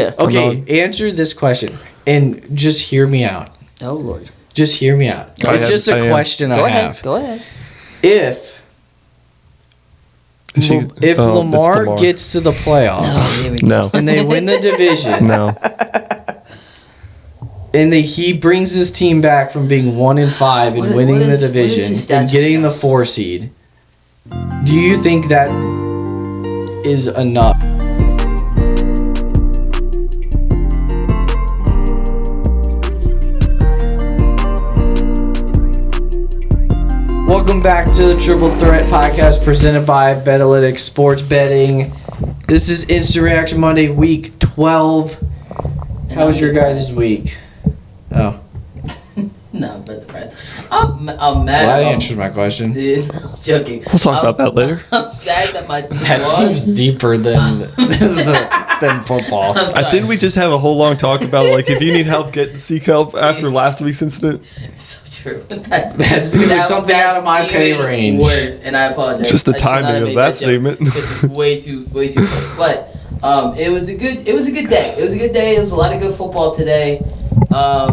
Yeah. Okay, answer this question and just hear me out. Oh, Lord. Just hear me out. It's just a question I have. Go ahead. If Lamar Lamar. gets to the playoff No. and they win the division, No. and he brings his team back from being 1-5 and winning the division and getting the 4 seed, do you think that is enough? Welcome back to the Triple Threat Podcast presented by Betalytics Sports Betting. This is Instant Reaction Monday, week 12. How was your guys' week? Oh. No, but I'm mad. Well, that answers my question. Dude, I'm joking. We'll talk about that later. I'm sad that my team That won. seems deeper than football. I'm sorry. I think we just have a whole long talk about if you need help, seek help after last week's incident. So true. That's something out of my pay range. Worse, and I apologize. Just the I should not have timing of made that joke. statement. This is way too close. But it was a good day. It was a good day. It was a lot of good football today.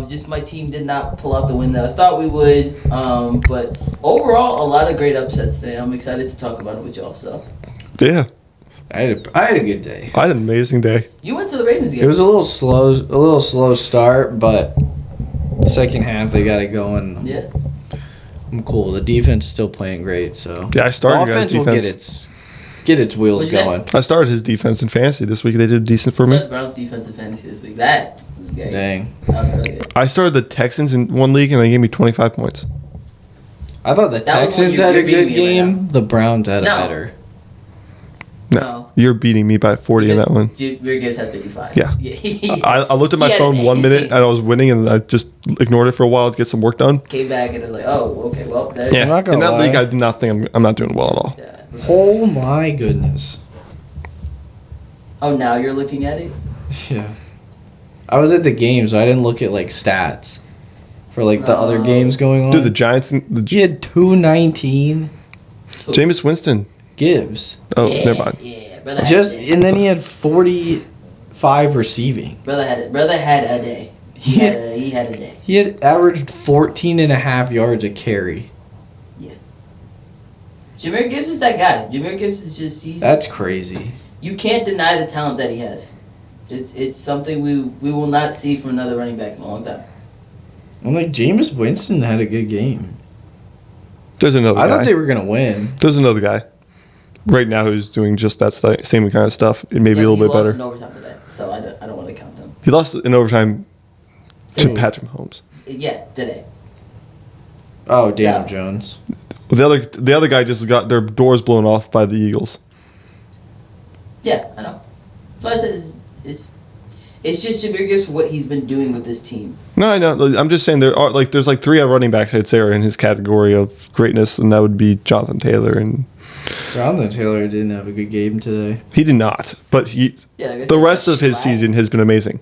Just my team did not pull out the win that I thought we would. But overall, a lot of great upsets today. I'm excited to talk about it with y'all. So Yeah. I had a good day. I had an amazing day. you went to the Ravens game. It was a little slow start, but second half they got it going. Yeah. I'm cool. The defense is still playing great, so Yeah, I started the your guys' offense will defense. get its wheels What'd you going. I started his defense in fantasy this week. They did decent for me. The Browns defensive fantasy this week. That was great. Dang. That was really good. I started the Texans in one league and they gave me 25 points. I thought the That was when Texans had a you're beating good me right game. The Browns had a No. better. No. You're beating me by 40 in that one. Your guys had 55. Yeah. I looked at my He had phone an 1 A. minute and I was winning and I just ignored it for a while to get some work done. Came back and it was like, oh, okay, well, there. Yeah. not gonna In that lie. league, I do not think I'm not doing well at all. Yeah. Oh my goodness. Oh, now you're looking at it. Yeah. I was at the game, so I didn't look at stats for the other games going on. Dude, the Giants and he had 219 Jameis Winston. Gibbs. Oh, Yeah, never mind. Yeah, brother. And then he had 45 receiving. Brother had a day. He had a day. He had averaged 14 and a half yards a carry. Jahmyr Gibbs is that guy. Jahmyr Gibbs is just That's crazy. you can't deny the talent that he has. It's something we will not see from another running back in a long time. I'm Jameis Winston had a good game. There's another guy. I thought they were going to win. There's another guy right now who's doing just that same kind of stuff. It may be a little bit he lost better. in overtime today, so I don't want to count him. He lost in overtime to Who? Patrick Mahomes. Yeah, today. Oh, Daniel So- Jones. The other guy just got their doors blown off by the Eagles. Yeah, I know. So I said it's just Jahmyr Gibbs for what he's been doing with this team. No, I know. I'm just saying there's 3 running backs I'd say are in his category of greatness, and that would be Jonathan Taylor, and Jonathan Taylor didn't have a good game today. he did not. But Yeah, like I the said, rest of his flat. season has been amazing.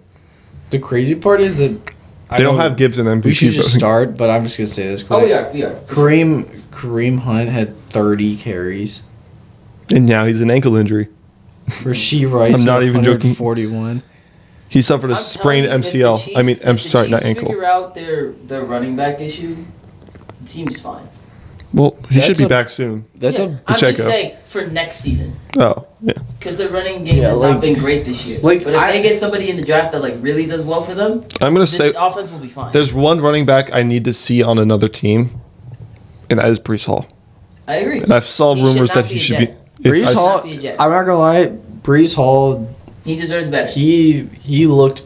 The crazy part is that They don't have Gibbs in MVP. We should just voting. start, but I'm just going to say this quick. Oh, we are. Kareem Hunt had 30 carries. And now he's an ankle injury. Rasheed Rice I'm not had even joking. 141. He suffered a I'm sprained telling you, if the MCL. Chiefs- I mean, I'm if the sorry, not Chiefs ankle. Figure out their running back issue. The team's fine. Well, he should That's be a- back soon. That's Yeah, a I'm Pacheco. just saying for next season Oh, yeah. because the running game Yeah, has like- not been great this year. like, but if I- they get somebody in the draft that really does well for them, I'm going to this say offense will be fine. there's one running back I need to see on another team, and that is Brees Hall. I agree. And I've saw He should rumors not that be he a should Jet. be. Brees I- Hall. not be a Jet. I'm not gonna lie. Brees Hall. He deserves better. He looked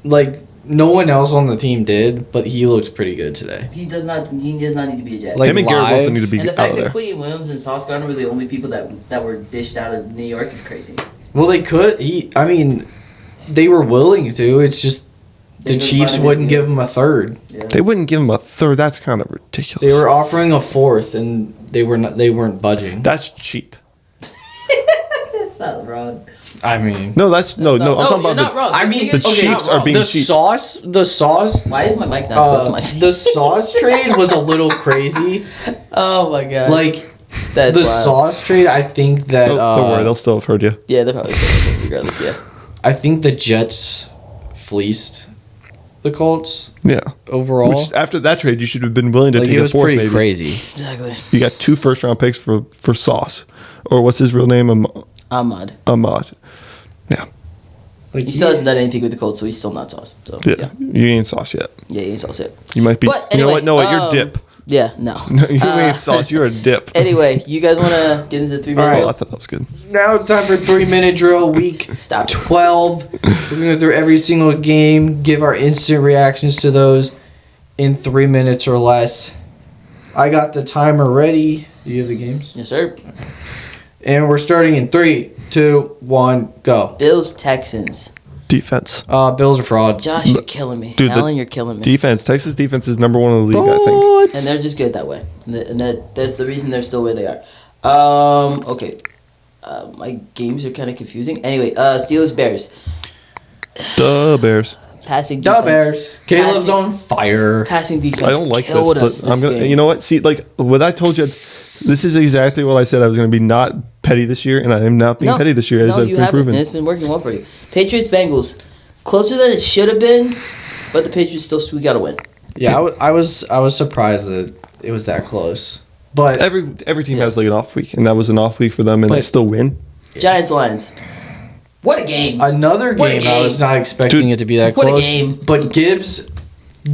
like no one else on the team did, but he looked pretty good today. He does not need to be a Jet. Like, Him and Garrett live. Wilson need to be and the out fact of that there. Quentin Williams and Sauce Gardner were the only people that were dished out of New York is crazy. Well, they could. They were willing to. It's just They the couldn't Chiefs find a wouldn't good give him a third. Yeah. They wouldn't give him a third. That's kind of ridiculous. They were offering a fourth, and they weren't budging. That's cheap. That's not wrong. I mean, No, I'm talking you're about not wrong. I mean, the Chiefs are being the cheap. the sauce. Why is my mic not close to my face? The sauce trade was a little crazy. Oh my god. That's the wild. sauce trade. I think that Don't worry, they'll still have heard you. Yeah, they're probably saying it regardless. Yeah. I think the Jets fleeced the Colts Yeah. overall. Which after that trade, you should have been willing to like take it a was fourth. pretty Maybe crazy. Exactly. you got 2 first-round picks for Sauce, or what's his real name? Ahmad. Ahmad. Yeah. Like He still hasn't done anything with the Colts, so he's still not Sauce. So Yeah. You ain't Sauce yet. yeah, he's Sauce yet. You might be. But you know anyway, what? No, you're dip. Yeah, no. No, you ain't Sauce. You're a dip. Anyway, you guys want to get into the 3 minute? All right. Oh, I thought that was good. Now it's time for 3-minute drill, week Stop. 12. We're going to go through every single game, give our instant reactions to those in 3 minutes or less. I got the timer ready. Do you have the games? Yes, sir. And we're starting in 3, 2, 1, go. Bills Texans. Defense. Bills are frauds. Josh, you're killing me. Dude, Alan, you're killing me. Defense. Texas defense is number 1 in the league, I think. And they're just good that way. And that's the reason they're still where they are. Okay. My games are kind of confusing. Anyway, Steelers Bears. Duh, Bears. Passing The defense. Bears. Caleb's on fire. Passing defense. I don't like this, killed but us I'm gonna. game. You know what? See, like what I told you, this is exactly what I said. I was going to be not petty this year, and I am not being petty this year. As No, I've you been haven't. proven. And it's been working well for you. Patriots Bengals. Closer than it should have been, but the Patriots still we got to win. Yeah, I was surprised that it was that close. But Every team has like an off week, and that was an off week for them, and they But- still win. Giants Lions. What a game. another What a game, I was game. not expecting Dude, it to be that what a close. game. But Gibbs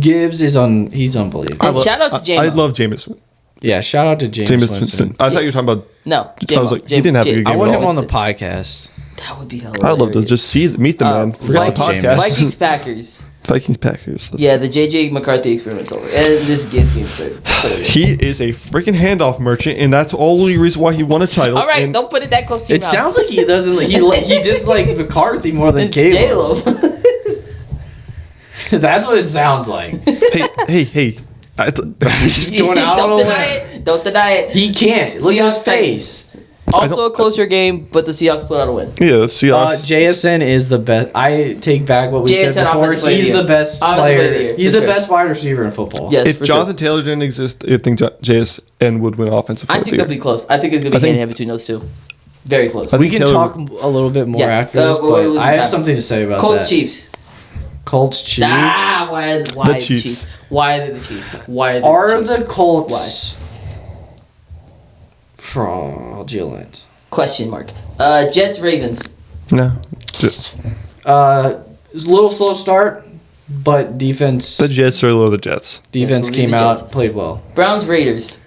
is he's unbelievable. And shout out to I J-Mo. love Jameis. Yeah, shout out to James Jameis Winston. Winston. I thought you were talking about. No, I was like, he didn't have a good I game want at him all. on the podcast. That would be hilarious. I'd love to just meet the man. Forget the Vikings- podcast. Vikings Packers. Vikings Packers. That's- Yeah, the JJ McCarthy experiment's over. And this game's third. He is a freaking handoff merchant, and that's the only reason why he won a title. All right, and don't put it that close to your It mouth. sounds like he doesn't. He dislikes McCarthy more than Caleb. Caleb. That's what it sounds like. hey. He's just going out on a Don't deny limb. it. Don't deny it. He can't. Look at his Seahawks face. Also a closer game, but the Seahawks put out a win. Yeah, the Seahawks. JSN is the best. I take back what we JSN said before. offensive player of He's the the year. best Offensive player of the player. year, He's for the sure. best wide receiver in football. Yes, if for Jonathan sure. Taylor didn't exist, I think JSN would win offensive. I Player of think the they'll year. be close. I think it's gonna be I think- hand in hand between those two. Very close. I We think can Taylor- talk a little bit more Yeah, after this, we're but losing I have time. something to say about Colts that. Chiefs. Colts Chiefs. Why The the Chiefs. Chiefs? Why are they the Chiefs? Why are they Are the Chiefs? the Colts fraudulent? Question mark. Jets Ravens. No. It was a little slow start, but defense The Jets are low. The Jets. defense Yes, we'll came leave the out, Jets. played well. Browns Raiders.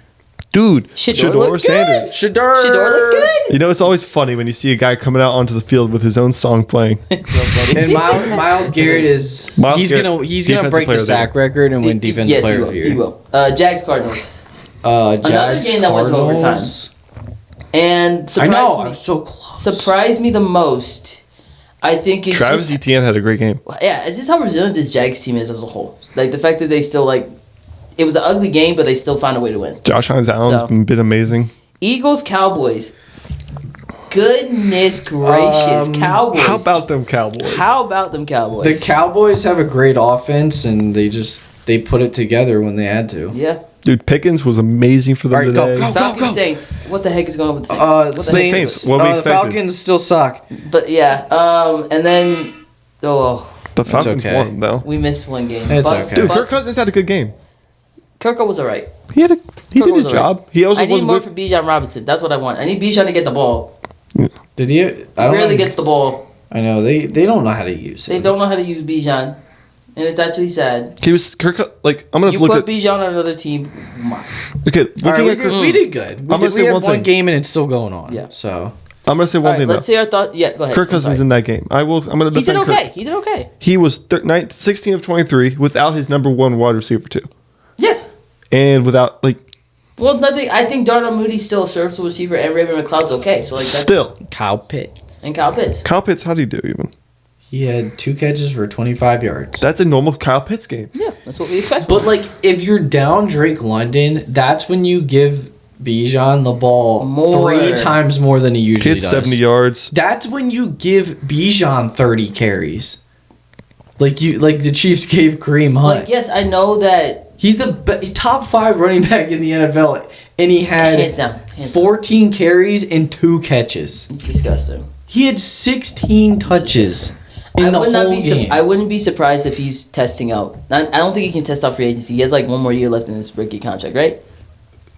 Dude, Shador looked Sanders. Shador. Shador looked good. You know, it's always funny when you see a guy coming out onto the field with his own song playing. And Miles Garrett is Miles he's Garrett, gonna defensive break player the of the sack record and win defensive Yes, player he of will. the He year. will. Jags Cardinals. Jags, game that went to overtime. Cardinals. And I know, I'm surprised so close. me, surprised me the most. I think it's Travis just, Etienne had a great game. yeah, it's just how resilient this Jags team is as a whole. Like the fact that they still it was an ugly game, but they still found a way to win. Josh Hines Allen's So- been amazing. Eagles Cowboys. Goodness gracious, Cowboys. How about them Cowboys? How about them Cowboys? The Cowboys have a great offense, and they put it together when they had to. Yeah. Dude, Pickens was amazing for them All right, go, today. go. Falcons Saints. What the heck is going on with the Saints? The What the heck? Saints, what we the expected. Falcons still suck. But yeah, and then The Falcons okay. won though. we missed one game. It's Bucks- okay. Dude, Bucks- Kirk Cousins had a good game. Kirko was alright. He Kirk did was his alright. job. He also I need was more with. for Bijan Robinson. That's what I want. I need Bijan to get the ball. Did he? He rarely gets the ball. I know they don't know how to use They it. don't know how to use Bijan, and it's actually sad. He was Kirk. Like I'm gonna You look put at. Bijan on another team. Okay, All right, looking we, at Kirk, we did good. We, gonna did, say we had one one thing. game and it's still going on. Yeah. So I'm gonna say All one right, thing let's though. see our thought. Yeah, go ahead. Kirk I'm Cousins sorry. in that game. I'm gonna defend He did okay. Kirk. He did okay. He was 16 of 23 without his number one wide receiver too, Yes. and without like Well, nothing. I think Darnell Moody's still a serviceable receiver, and Raven McLeod's okay. So like that's, still Kyle Pitts. and Kyle Pitts. Kyle Pitts. How do you do even? He had 2 catches for 25 yards. That's a normal Kyle Pitts game. Yeah, that's what we expect. But like, if you're down Drake London, that's when you give Bijan the ball More. 3 times more than he He usually had does. 70 yards. That's when you give Bijan 30 carries. Like the Chiefs gave Kareem Hunt. like, yes, I know that. He's the top 5 running back in the NFL, and he had Hands down. Hands down. 14 carries and 2 catches. It's disgusting. He had 16 touches. in the whole game. I wouldn't be surprised if he's testing out. I don't think he can test out free agency. He has like one more year left in his rookie contract, right?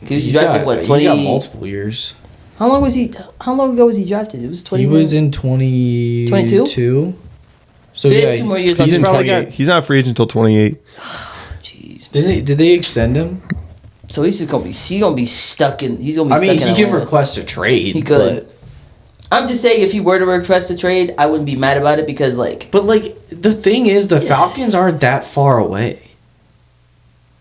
He's got multiple years. How long ago was he drafted? It was 20. He was in 2022. So he has 2 more years. He's not a free agent until 28. Jeez. Did they extend him? So he's gonna be stuck in. He can request a trade. He could. I'm just saying, if he were to request a trade, I wouldn't be mad about it because But the thing is, the Falcons aren't that far away.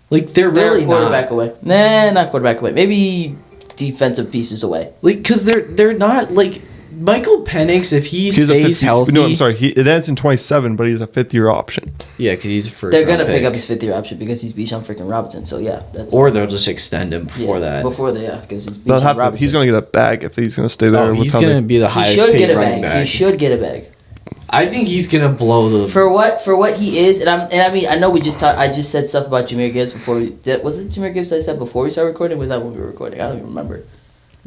They're really quarterback away. Nah, not quarterback away. Maybe defensive pieces away. Because they're not Michael Penix, if he stays healthy. No, I'm sorry. It ends in 27, but he's a 5th-year option. Yeah, because he's a first. They're gonna pick up his 5th-year option because he's Bijan freaking Robinson. So yeah, or they'll just extend him before that. Because he's Bijan Robinson. He's gonna get a bag if he's gonna stay there. He's gonna be the highest paid running back. He should get a bag. I think he's gonna blow the for what he is, and I mean I know we just I just said stuff about Jahmyr Gibbs before we was it Jahmyr Gibbs I said before we started recording? Or was that when we were recording? I don't even remember.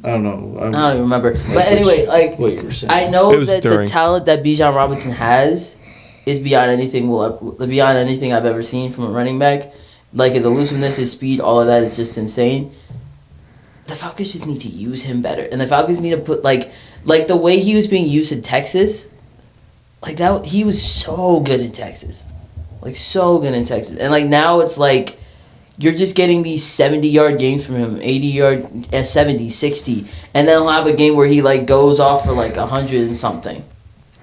I don't know. I don't even remember. But anyway, what you were saying. I know that the talent that Bijan Robinson has is beyond anything I've ever seen from a running back. His elusiveness, his speed, all of that is just insane. The Falcons just need to use him better, and the Falcons need to put the way he was being used in Texas. That, he was so good in Texas. So good in Texas. And, now it's you're just getting these 70-yard games from him, 80-yard, 70, 60. And then he'll have a game where he, goes off for, 100 and something.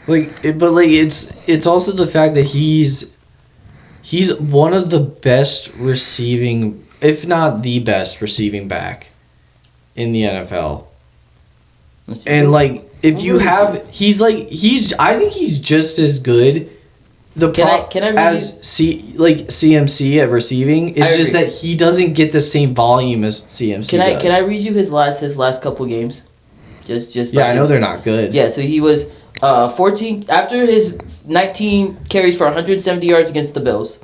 It's also the fact that he's one of the best receiving, if not the best receiving back in the NFL. And, if you have, I think he's just as good. CMC at receiving. It's just that he doesn't get the same volume as CMC. Can I read you his last couple games? Just I know they're not good. Yeah, so he was 14 after his 19 carries for 170 yards against the Bills,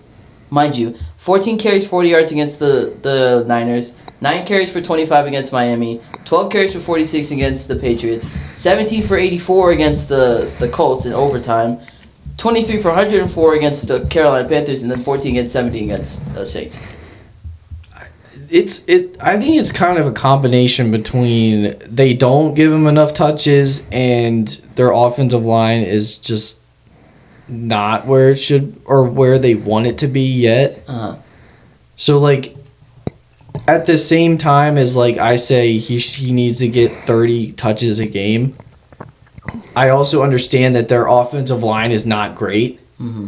mind you. 14 carries, 40 yards against the Niners. 9 carries for 25 against Miami, 12 carries for 46 against the Patriots, 17 for 84 against the Colts in overtime, 23 for 104 against the Carolina Panthers, and then 14 against 70 against the Saints. I think it's kind of a combination between they don't give him enough touches and their offensive line is just not where it should or where they want it to be yet. Uh-huh. So at the same time as I say he needs to get 30 touches a game, I also understand that their offensive line is not great. Mm-hmm.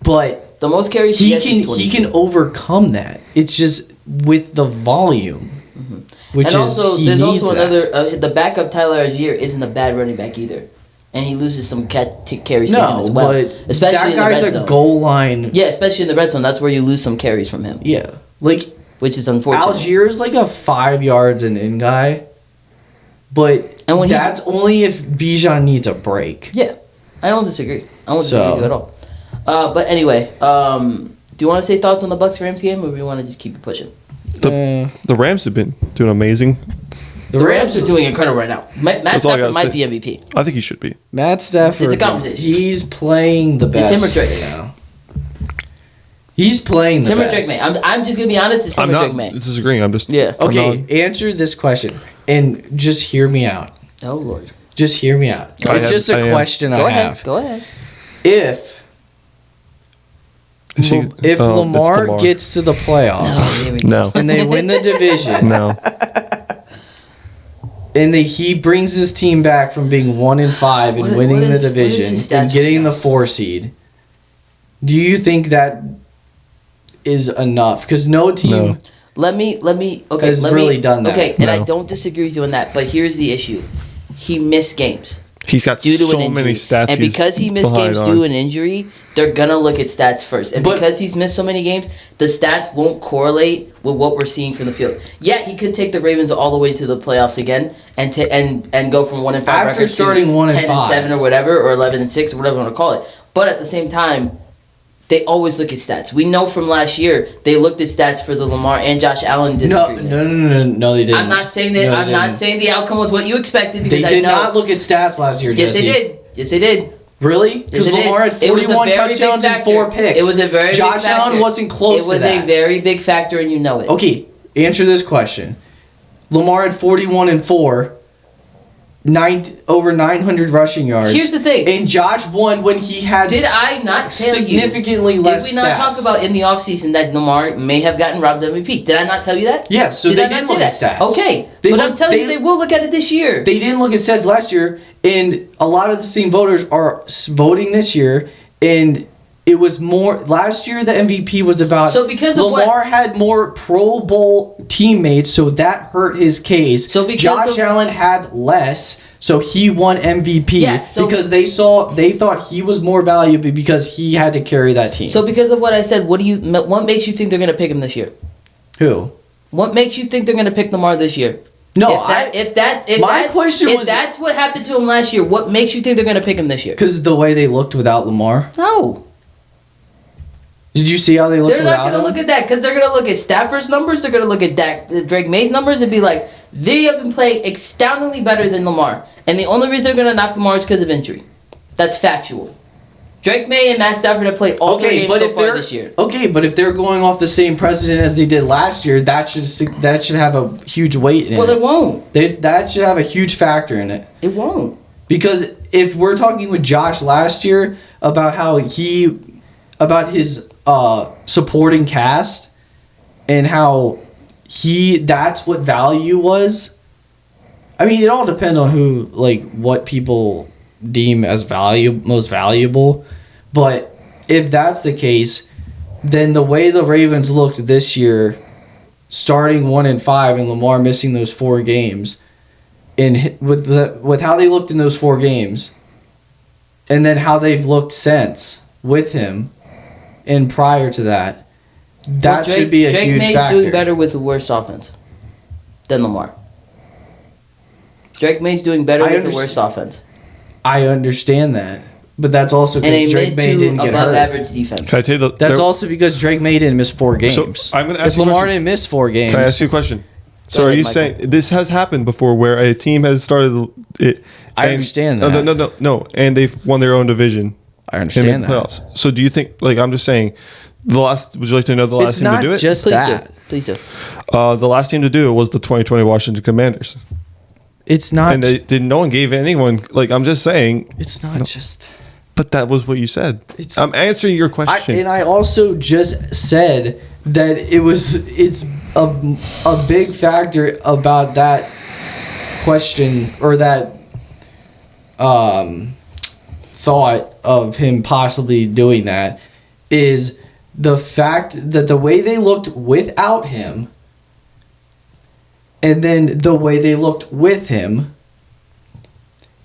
But the most carries he can overcome that. It's just with the volume, mm-hmm. There's also another the backup Tyler Algier isn't a bad running back either. And he loses some carries to him as well. But especially that guy's a goal line. Yeah, especially in the red zone. That's where you lose some carries from him. Yeah. Which is unfortunate. Algier's a 5 yards and in guy. But that's only if Bijan needs a break. Yeah. I don't disagree. I don't disagree with you at all. But anyway, do you want to say thoughts on the Bucs-Rams game, or do you want to just keep it pushing? The Rams have been doing amazing. The Rams are doing incredible right now. Matt Stafford might be MVP. I think he should be. Matt Stafford. It's a competition. He's playing the best. It's him or Drake now. He's playing the best. It's him or Drake May. I'm just going to be honest. It's him or Drake May. I'm not disagreeing. I'm just... Yeah. Okay, answer this question. And just hear me out. Oh, Lord. Just hear me out. It's just a question I have. Go ahead. If Lamar gets to the playoffs No. and they win the division, and he brings his team back from being 1-5 and winning the division and getting the 4 seed, do you think that is enough? Because no team. No. Let me. Has really done that. Okay, and I don't disagree with you on that. But here's the issue: he missed games. He's got so many stats. And because he missed games due to an injury, they're going to look at stats first. And because he's missed so many games, the stats won't correlate with what we're seeing from the field. Yeah, he could take the Ravens all the way to the playoffs again and go from 1-5 after starting 10-7 or whatever, or 11-6 or whatever you want to call it. But at the same time, they always look at stats. We know from last year they looked at stats for the Lamar and Josh Allen disagreement. No, they didn't. I'm not saying that. I'm not saying the outcome was what you expected. Because they did not look at stats last year. Yes, Jesse. they did. Yes, they did. Really? Because Lamar had 41 touchdowns and 4 picks. It was a very Josh big factor. Allen wasn't close to that. It was a very big factor, and you know it. Okay, answer this question. Lamar had 41 and 4, over 900 rushing yards. Here's the thing. And Josh won when he had Did I not tell significantly you? less Did we not stats. talk about in the offseason that Lamar may have gotten robbed of MVP? Did I not tell you that? Yeah, so they did look at stats. Okay, but I'm telling you, they will look at it this year. They didn't look at stats last year, and a lot of the same voters are voting this year, and it was more last year. The MVP was about because of Lamar had more Pro Bowl teammates, so that hurt his case. So because Josh Allen had less, so he won MVP because they thought he was more valuable because he had to carry that team. So because of what I said, what makes you think they're going to pick him this year? Who? What makes you think they're going to pick Lamar this year? No, if that's what happened to him last year, what makes you think they're going to pick him this year? Because the way they looked without Lamar. No. Did you see how they looked without him? They're not going to look at that because they're going to look at Stafford's numbers. They're going to look at Drake May's numbers and be like, they have been playing astoundingly better than Lamar. And the only reason they're going to knock Lamar is because of injury. That's factual. Drake May and Matt Stafford have played all their games so far this year. Okay, but if they're going off the same precedent as they did last year, that should have a huge weight in it. Well, it won't. That should have a huge factor in it. It won't. Because if we're talking with Josh last year about about his supporting cast and how that's what value was. I mean, it all depends on what people deem as most valuable. But if that's the case, then the way the Ravens looked this year, starting 1-5 and Lamar missing those 4 games, and with how they looked in those 4 games, and then how they've looked since with him, and prior to that, should be a huge factor. Drake May's doing better with a worse offense than Lamar. Drake May's doing better with a worse offense. I understand that, but that's also because Drake May didn't get hurt. Above average defense. Can I tell you that's also because Drake May didn't miss 4 games. So I'm going to ask if Lamar didn't miss 4 games. Can I ask you a question? So are you saying this has happened before where a team has started it? I understand that. No, and they've won their own division. I understand that. Playoffs. So do you think? I'm just saying. Would you like to know the last team to do it? It's not just that. Please do. The last team to do it was the 2020 Washington Commanders. It's not. And no one gave anyone. I'm just saying. It's not just. But that was what you said. I'm answering your question. I also just said that it's a big factor about that question or that thought of him possibly doing that is the fact that the way they looked without him and then the way they looked with him,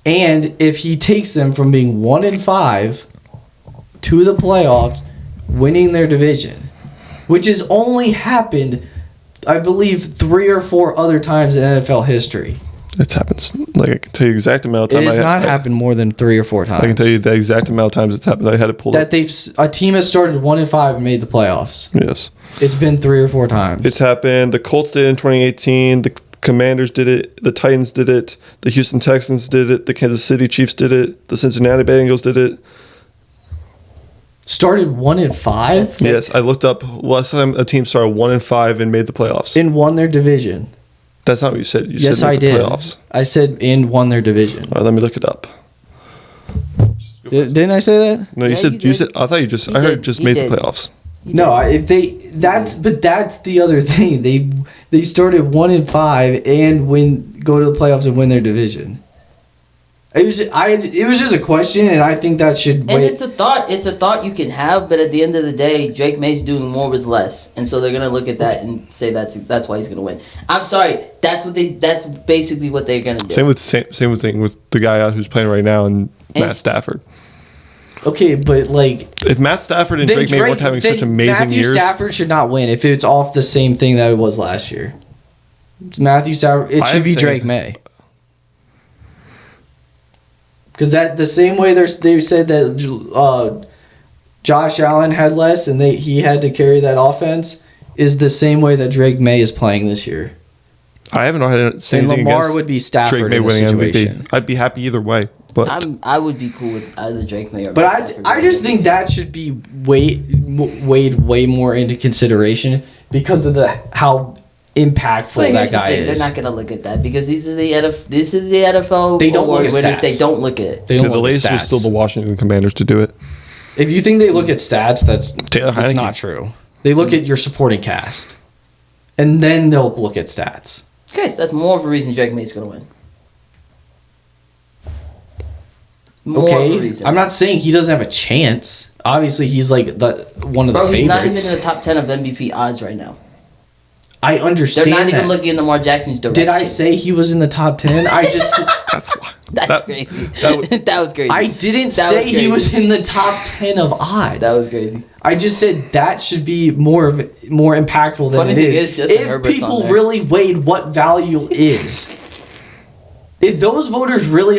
and if he takes them from being 1-5 to the playoffs, winning their division, which has only happened, I believe, 3 or 4 other times in NFL history. It's happened. I can tell you the exact amount of time. It has not happened more than 3 or 4 times. I can tell you the exact amount of times it's happened. I had it pulled up. That a team has started 1-5 and made the playoffs. Yes. It's been 3 or 4 times. It's happened. The Colts did it in 2018. The Commanders did it. The Titans did it. The Houston Texans did it. The Kansas City Chiefs did it. The Cincinnati Bengals did it. Started 1-5? Yes, I looked up last time a team started 1-5 and made the playoffs. And won their division. That's not what you said. You yes, said I did. Playoffs. I said and won their division. All right, let me look it up. Didn't I say that? No, you said. I thought you just. I heard just made the playoffs. No, if that's the other thing. They started 1-5 and go to the playoffs and win their division. It was just a question, and I think that should. And it's a thought you can have, but at the end of the day, Drake May's doing more with less, and so they're gonna look at that and say that's why he's gonna win. I'm sorry, that's basically what they're gonna do. Same thing with the guy who's playing right now and Matt Stafford. Okay, but if Matt Stafford and Drake May weren't having such amazing years, Matthew Stafford should not win if it's off the same thing that it was last year. Matthew Stafford, it should be Drake May. Because the same way they said that Josh Allen had less and he had to carry that offense is the same way that Drake May is playing this year. I haven't had and Lamar would be Stafford Drake May in this winning situation. MVP. I'd be happy either way. But I would be cool with either Drake May or. But Matt Stafford I just think that should be weighed way more into consideration because of how impactful But that here's the guy thing, is. They're not gonna look at that because this is the NFL They don't award look at winners. stats. They don't look at it. They don't the look at latest was stats. still the Washington Commanders to do it. If you think they look at stats, that's Heineke. not true. They look at your supporting cast, and then they'll look at stats. Okay, so that's more of a reason Drake May's gonna win. More of a Okay, reason. I'm not saying he doesn't have a chance. Obviously, he's like one of the Bro, he's not even favorites. in the top 10 of MVP odds right now. I understand They're not that. even looking in Lamar Jackson's direction. Did I say he was in the top 10? I just That's why. That's crazy. that That was crazy. I didn't That say was he crazy. was in the top 10 of odds. That was crazy. I just said that should be more impactful than Funny it thing is. is, Justin If Herbert's on people there. really weighed what value is. If those voters really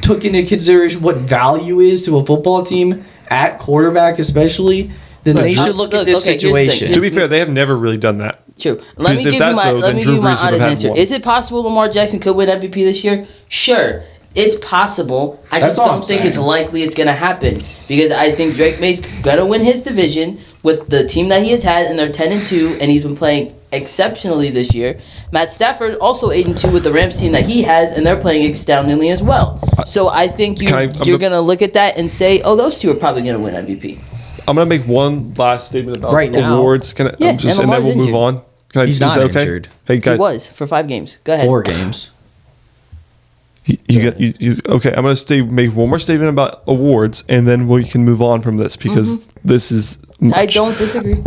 took into consideration what value is to a football team at quarterback especially, then they Drew- should look Look, at this okay, here's the thing. situation. To be fair, they have never really done that. True. Let me Because if give you that's my so, let then me Drew give you my Brees would have honest had answer. one. Is it possible Lamar Jackson could win MVP this year? Sure. It's possible. I That's just all don't I'm think it's saying. likely it's going to happen because I think Drake May's going to win his division with the team that he has had, and they're 10-2, and he's been playing exceptionally this year. Matt Stafford also 8-2 with the Rams team that he has, and they're playing astoundingly as well. So I think you're going to look at that and say, oh, those two are probably going to win MVP. I'm gonna make one last statement about Right now. awards. Can I, Yeah, and then Lamar's we'll move injured. on. Can I, He's is not that okay? injured. Hey He guys, was for 5 games. Go ahead. 4 games. you okay? I'm gonna make one more statement about awards, and then we can move on from this because this is. Much. I don't disagree.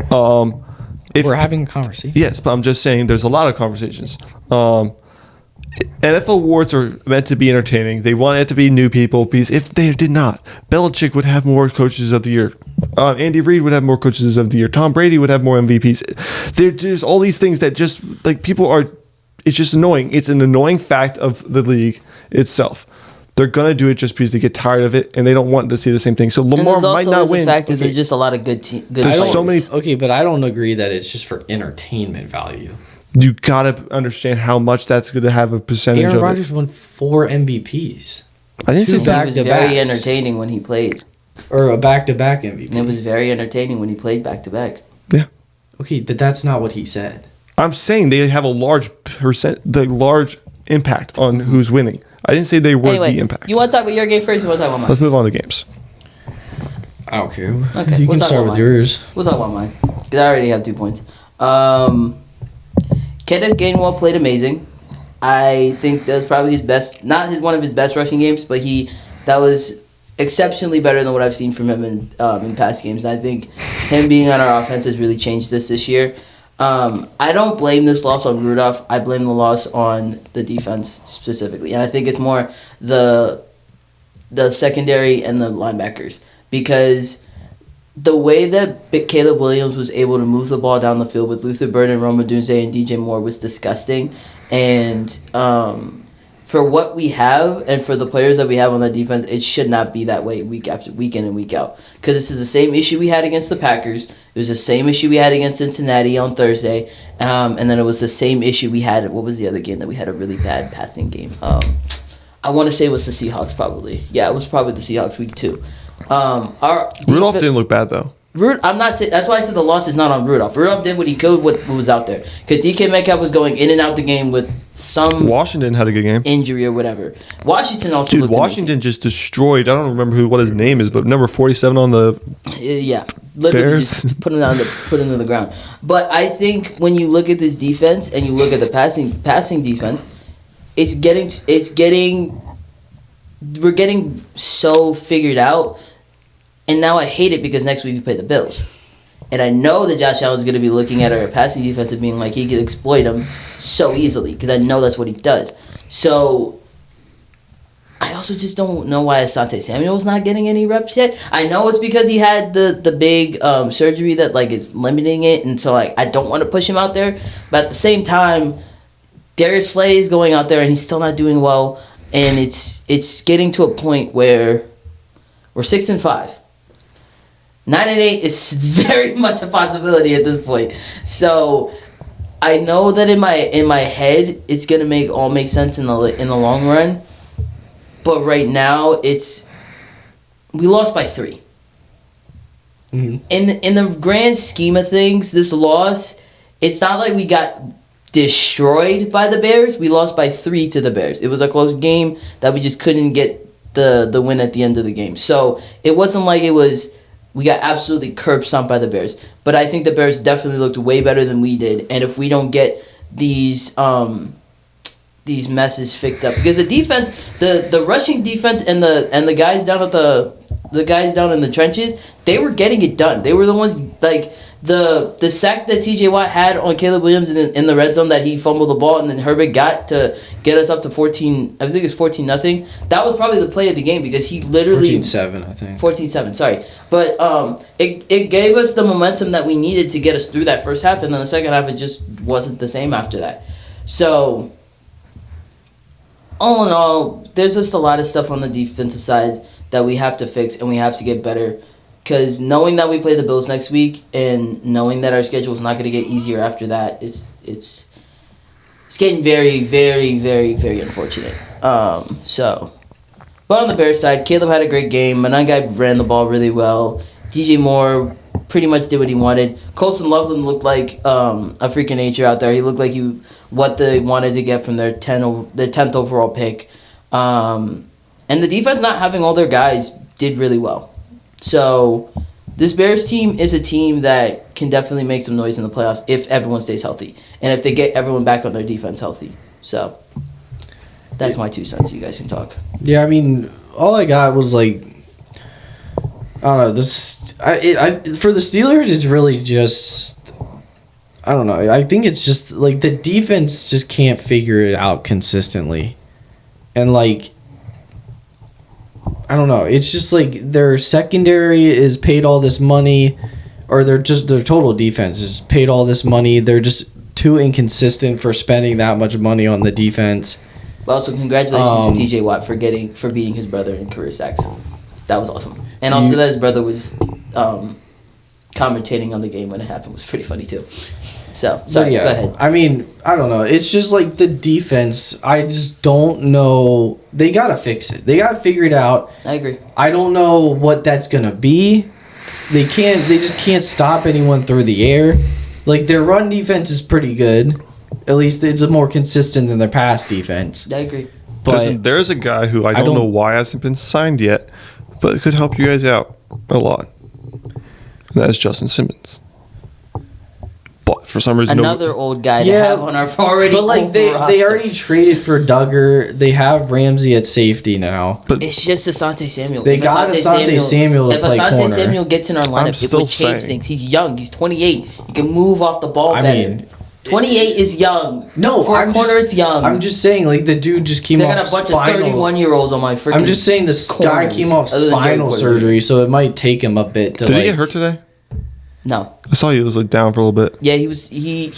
If, We're having a conversation. Yes, but I'm just saying there's a lot of conversations. NFL awards are meant to be entertaining. They want it to be new people because if they did not, Belichick would have more coaches of the year. Andy Reid would have more coaches of the year. Tom Brady would have more MVPs. There's all these things that just like people are. It's just annoying. It's an annoying fact of the league itself. They're gonna do it just because they get tired of it and they don't want to see the same thing. So And Lamar there's might also not the win. fact that there's just a lot of good There's players. so many. Okay, but I don't agree that it's just for entertainment value. You gotta understand how much that's gonna have a percentage Aaron of Rodgers won 4 MVPs. it. I didn't say Two It that. was back-to-backs. very entertaining when he played. Or a back-to-back MVP. And it was very entertaining when he played back to back. Yeah. Okay, but that's not what he said. I'm saying they have a large large impact on who's winning. I didn't say they were Anyway, the impact. you want to talk about your game first? Or you want to talk about mine? Let's move on to games. I don't care. Okay, You we'll can talk start about with mine. yours. We'll talk about mine because I already have 2 points. Kenneth Gainwell played amazing. I think that was probably his best, one of his best rushing games, but that was exceptionally better than what I've seen from him in past games. And I think him being on our offense has really changed this year. I don't blame this loss on Rudolph. I blame the loss on the defense specifically, and I think it's more the secondary and the linebackers because the way that Caleb Williams was able to move the ball down the field with Luther Burden, Roma Dunze, and DJ Moore was disgusting. And for what we have and for the players that we have on the defense, it should not be that way week after week in and week out. Because this is the same issue we had against the Packers. It was the same issue we had against Cincinnati on Thursday. And then it was the same issue we had. What was the other game that we had a really bad passing game? I want to say it was the Seahawks probably. Yeah, it was probably the Seahawks week 2. Rudolph didn't look bad though. I'm not saying that's why I said the loss is not on Rudolph. Rudolph did what he could with what was out there because DK Metcalf was going in and out the game with some Washington had a good game. injury or whatever. Washington also Dude, looked Washington just destroyed. I don't remember what his name is, but number 47 on the. amazing. Yeah, literally Bears. just put him to the ground. But I think when you look at this defense and you look at the passing defense, we're getting so figured out. And now I hate it because next week we play the Bills. And I know that Josh Allen's going to be looking at our passing defense and being like, he could exploit them so easily because I know that's what he does. So I also just don't know why Asante Samuel's not getting any reps yet. I know it's because he had the big surgery that like is limiting it. And so like I don't want to push him out there. But at the same time, Darius Slay is going out there and he's still not doing well. And it's getting to a point where we're 6-5. 9-8 is very much a possibility at this point. So I know that in my head it's gonna make sense in the long run. but right now we lost by 3. Mhm. In the grand scheme of things, this loss, it's not like we got destroyed by the Bears. We lost by 3 to the Bears. It was a close game that we just couldn't get the win at the end of the game. So it wasn't like we got absolutely curb stomped by the Bears. But I think the Bears definitely looked way better than we did. And if we don't get these messes fixed up, because the defense, the rushing defense and the guys down at the guys down in the trenches, they were getting it done. They were the ones, like the sack that TJ Watt had on Caleb Williams in the red zone, that he fumbled the ball and then Herbert got to get us up to 14. I think it's 14-0. That was probably the play of the game, because he literally 14-7, I think. 14-7, sorry. But it gave us the momentum that we needed to get us through that first half, and then the second half, it just wasn't the same after that. So all in all, there's just a lot of stuff on the defensive side that we have to fix and we have to get better. Because knowing that we play the Bills next week and knowing that our schedule is not going to get easier after that, it's getting very, very, very, very unfortunate. But on the Bears side, Caleb had a great game. Manungai ran the ball really well. DJ Moore pretty much did what he wanted. Colson Loveland looked like a freak of nature out there. He looked like what they wanted to get from their 10th overall pick. And the defense, not having all their guys, did really well. So this Bears team is a team that can definitely make some noise in the playoffs if everyone stays healthy and if they get everyone back on their defense healthy. So that's my 2 cents. You guys can talk. Yeah, I mean, all I got was like, I don't know. For the Steelers, it's really just, I don't know. I think it's just like the defense just can't figure it out consistently, and like, I don't know. It's just like their secondary is paid all this money, or their total defense is paid all this money. They're just too inconsistent for spending that much money on the defense. Well, so congratulations to TJ Watt for beating his brother in career sacks. That was awesome. And also that his brother was commentating on the game when it happened was pretty funny too. So, sorry, yeah, go ahead. I mean, I don't know. It's just like the defense. I just don't know. They got to fix it. They got to figure it out. I agree. I don't know what that's going to be. They just can't stop anyone through the air. Like, their run defense is pretty good. At least it's more consistent than their pass defense. I agree. But there's a guy who I don't know why hasn't been signed yet, but it could help you guys out a lot. And that is Justin Simmons. But for some reason, another old guy to have on our already. But like they already traded for Duggar. They have Ramsey at safety now. But it's just Asante Samuel. They got Asante Samuel to play corner. If Asante Samuel gets in our lineup, it would change things. He's young. He's 28. He can move off the ball better. Mean, 28 is young. No, for a corner, it's young. I'm just saying, like, the dude just came off spinal. I got a bunch of 31-year-olds on my freaking. I'm just saying this guy came off spinal surgery, so it might take him a bit to. Did he get hurt today? No. I saw he was like down for a little bit. Yeah, he was. He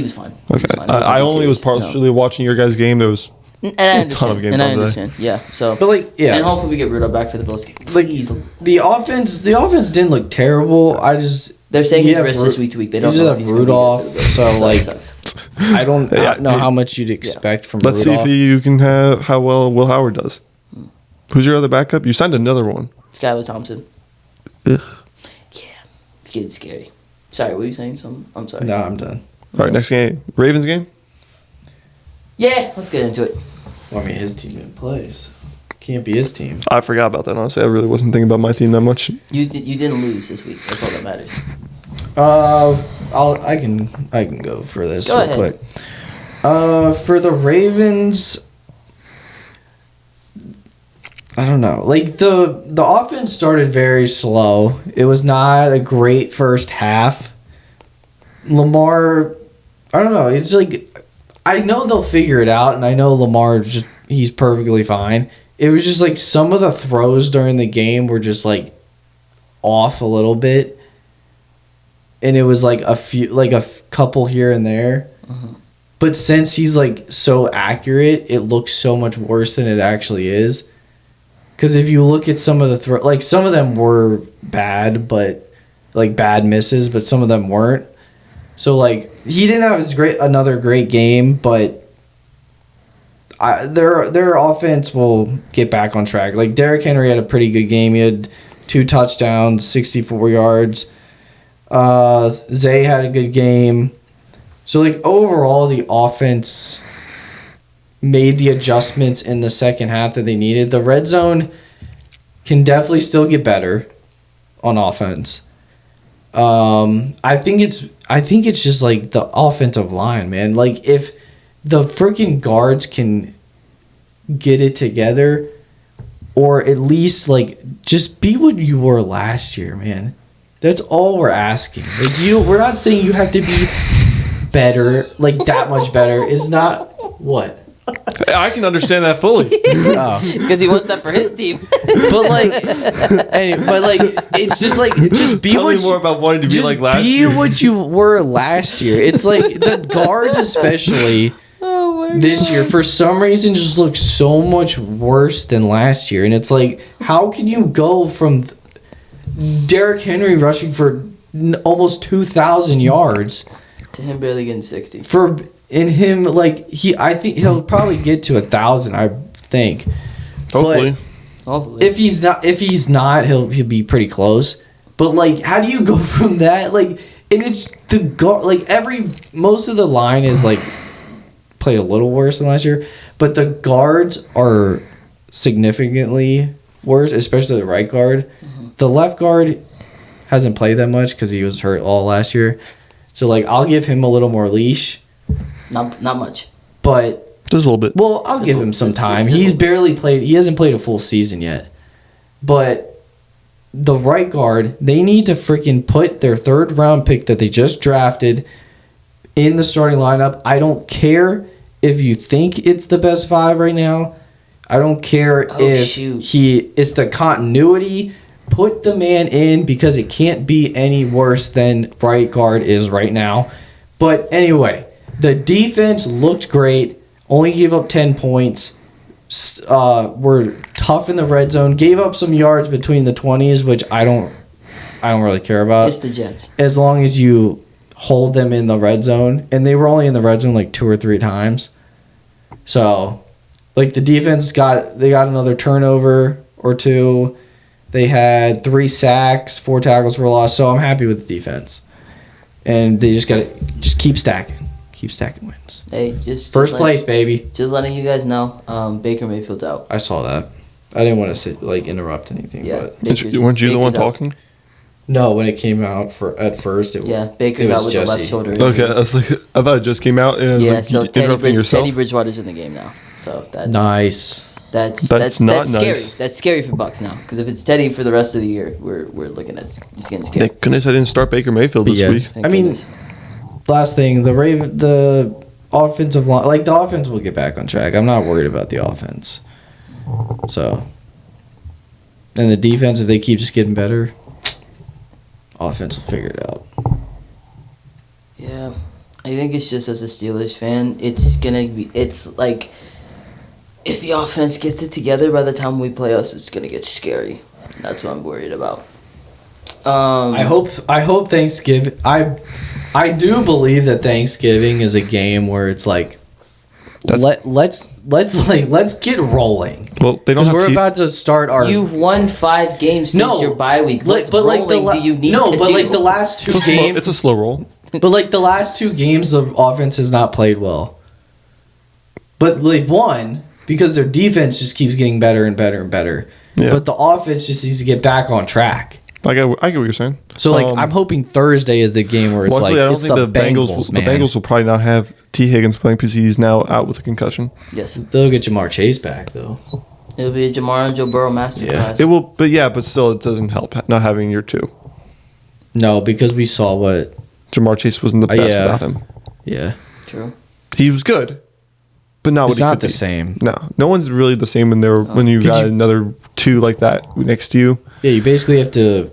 was fine. Okay, I only was partially watching your guys' game. There was a ton of games. And I understand. Yeah. So, but like, yeah, and hopefully we get Rudolph back for the Bills game. Please. Like the offense didn't look terrible. They're saying he's risks this week to week. They don't know if he's Rudolph. So like, I don't know hey, how much you'd expect from. Let's Rudolph. see if you can have how well Will Howard does. Who's your other backup? You signed another one. Skylar Thompson. Ugh. Yeah, it's getting scary. Sorry, were you saying something? I'm sorry. No, I'm done. All right, next game. Ravens game? Yeah, let's get into it. Well, I mean, his team didn't play. So can't be his team. I forgot about that, honestly. I really wasn't thinking about my team that much. You didn't lose this week. That's all that matters. I can go for this real quick. For the Ravens, I don't know. Like the offense started very slow. It was not a great first half. Lamar, I don't know. It's like I know they'll figure it out, and I know Lamar he's perfectly fine. It was just like some of the throws during the game were just like off a little bit, and it was like a couple here and there. Uh-huh. But since he's like so accurate, it looks so much worse than it actually is. Because if you look at some of the like some of them were bad, but like bad misses, but some of them weren't. So like he didn't have another great game, but their offense will get back on track. Like Derrick Henry had a pretty good game. He had 2 touchdowns, 64 yards. Zay had a good game. So like overall, the offense made the adjustments in the second half that they needed. The red zone can definitely still get better on offense. I think it's just like the offensive line, man. Like if the freaking guards can get it together, or at least like just be what you were last year, man. That's all we're asking. Like we're not saying you have to be better, like that much better. It's not what. I can understand that fully. Because he wants that for his team. But it's just like just be Tell what me more about wanting to be like last year. Be what you were last year. It's like the guards especially this year for some reason just look so much worse than last year, and it's like how can you go from Derrick Henry rushing for almost 2,000 yards to him barely getting 60 in him, like I think he'll probably get to 1,000. I think. Hopefully. If he's not, he'll be pretty close. But like, how do you go from that? Like, and it's the guard. Like most of the line is like played a little worse than last year, but the guards are significantly worse, especially the right guard. Mm-hmm. The left guard hasn't played that much because he was hurt all last year. So like, I'll give him a little more leash. Not much. But just a little bit. Well, I'll give him some time. He's barely played. He hasn't played a full season yet. But the right guard, they need to freaking put their 3rd round pick that they just drafted in the starting lineup. I don't care if you think it's the best 5 right now. I don't care it's the continuity. Put the man in because it can't be any worse than right guard is right now. But anyway, the defense looked great. Only gave up 10 points. Were tough in the red zone. Gave up some yards between the 20s, which I don't really care about. It's the Jets. As long as you hold them in the red zone, and they were only in the red zone like 2 or 3 times. So, like the defense got another turnover or 2. They had 3 sacks, 4 tackles for loss. So I'm happy with the defense, and they just keep stacking. Keep stacking wins. Hey, just first place, baby. Just letting you guys know, Baker Mayfield's out. I saw that. I didn't want to interrupt anything. Yeah, but weren't you the one talking? No, when it came out at first, Baker's out with the left shoulder. Okay, I thought it just came out. And so Teddy Bridgewater's in the game now. So that's nice. That's not scary. nice. That's scary for Bucks now. Because if it's Teddy for the rest of the year, we're looking at he's getting scared. Thank goodness I didn't start Baker Mayfield this week. I mean, last thing, the offensive line, like the offense will get back on track. I'm not worried about the offense. So, and the defense, if they keep just getting better, offense will figure it out. Yeah, I think it's just as a Steelers fan, it's like if the offense gets it together by the time we play us, it's gonna get scary. That's what I'm worried about. I hope Thanksgiving. I do believe that Thanksgiving is a game where it's like, let's get rolling. Well, they don't. Because we're about to start our. You've won 5 games since your bye week. But do you need to like the last 2 games, it's a slow roll. But like the last 2 games, the offense has not played well. But like one, because their defense just keeps getting better and better and better. Yeah. But the offense just needs to get back on track. I get what you're saying. So I'm hoping Thursday is the game where it's I don't think the Bengals will probably not have T. Higgins playing because he's now out with a concussion. Yes, they'll get Jamar Chase back though. It'll be a Jamar and Joe Burrow masterclass. Yeah. It will, but still, it doesn't help not having your 2. No, because we saw what Jamar Chase wasn't the best without him. Yeah, true. He was good, but not. It's not the same. No one's really the same when you got another 2 like that next to you. Yeah, you basically have to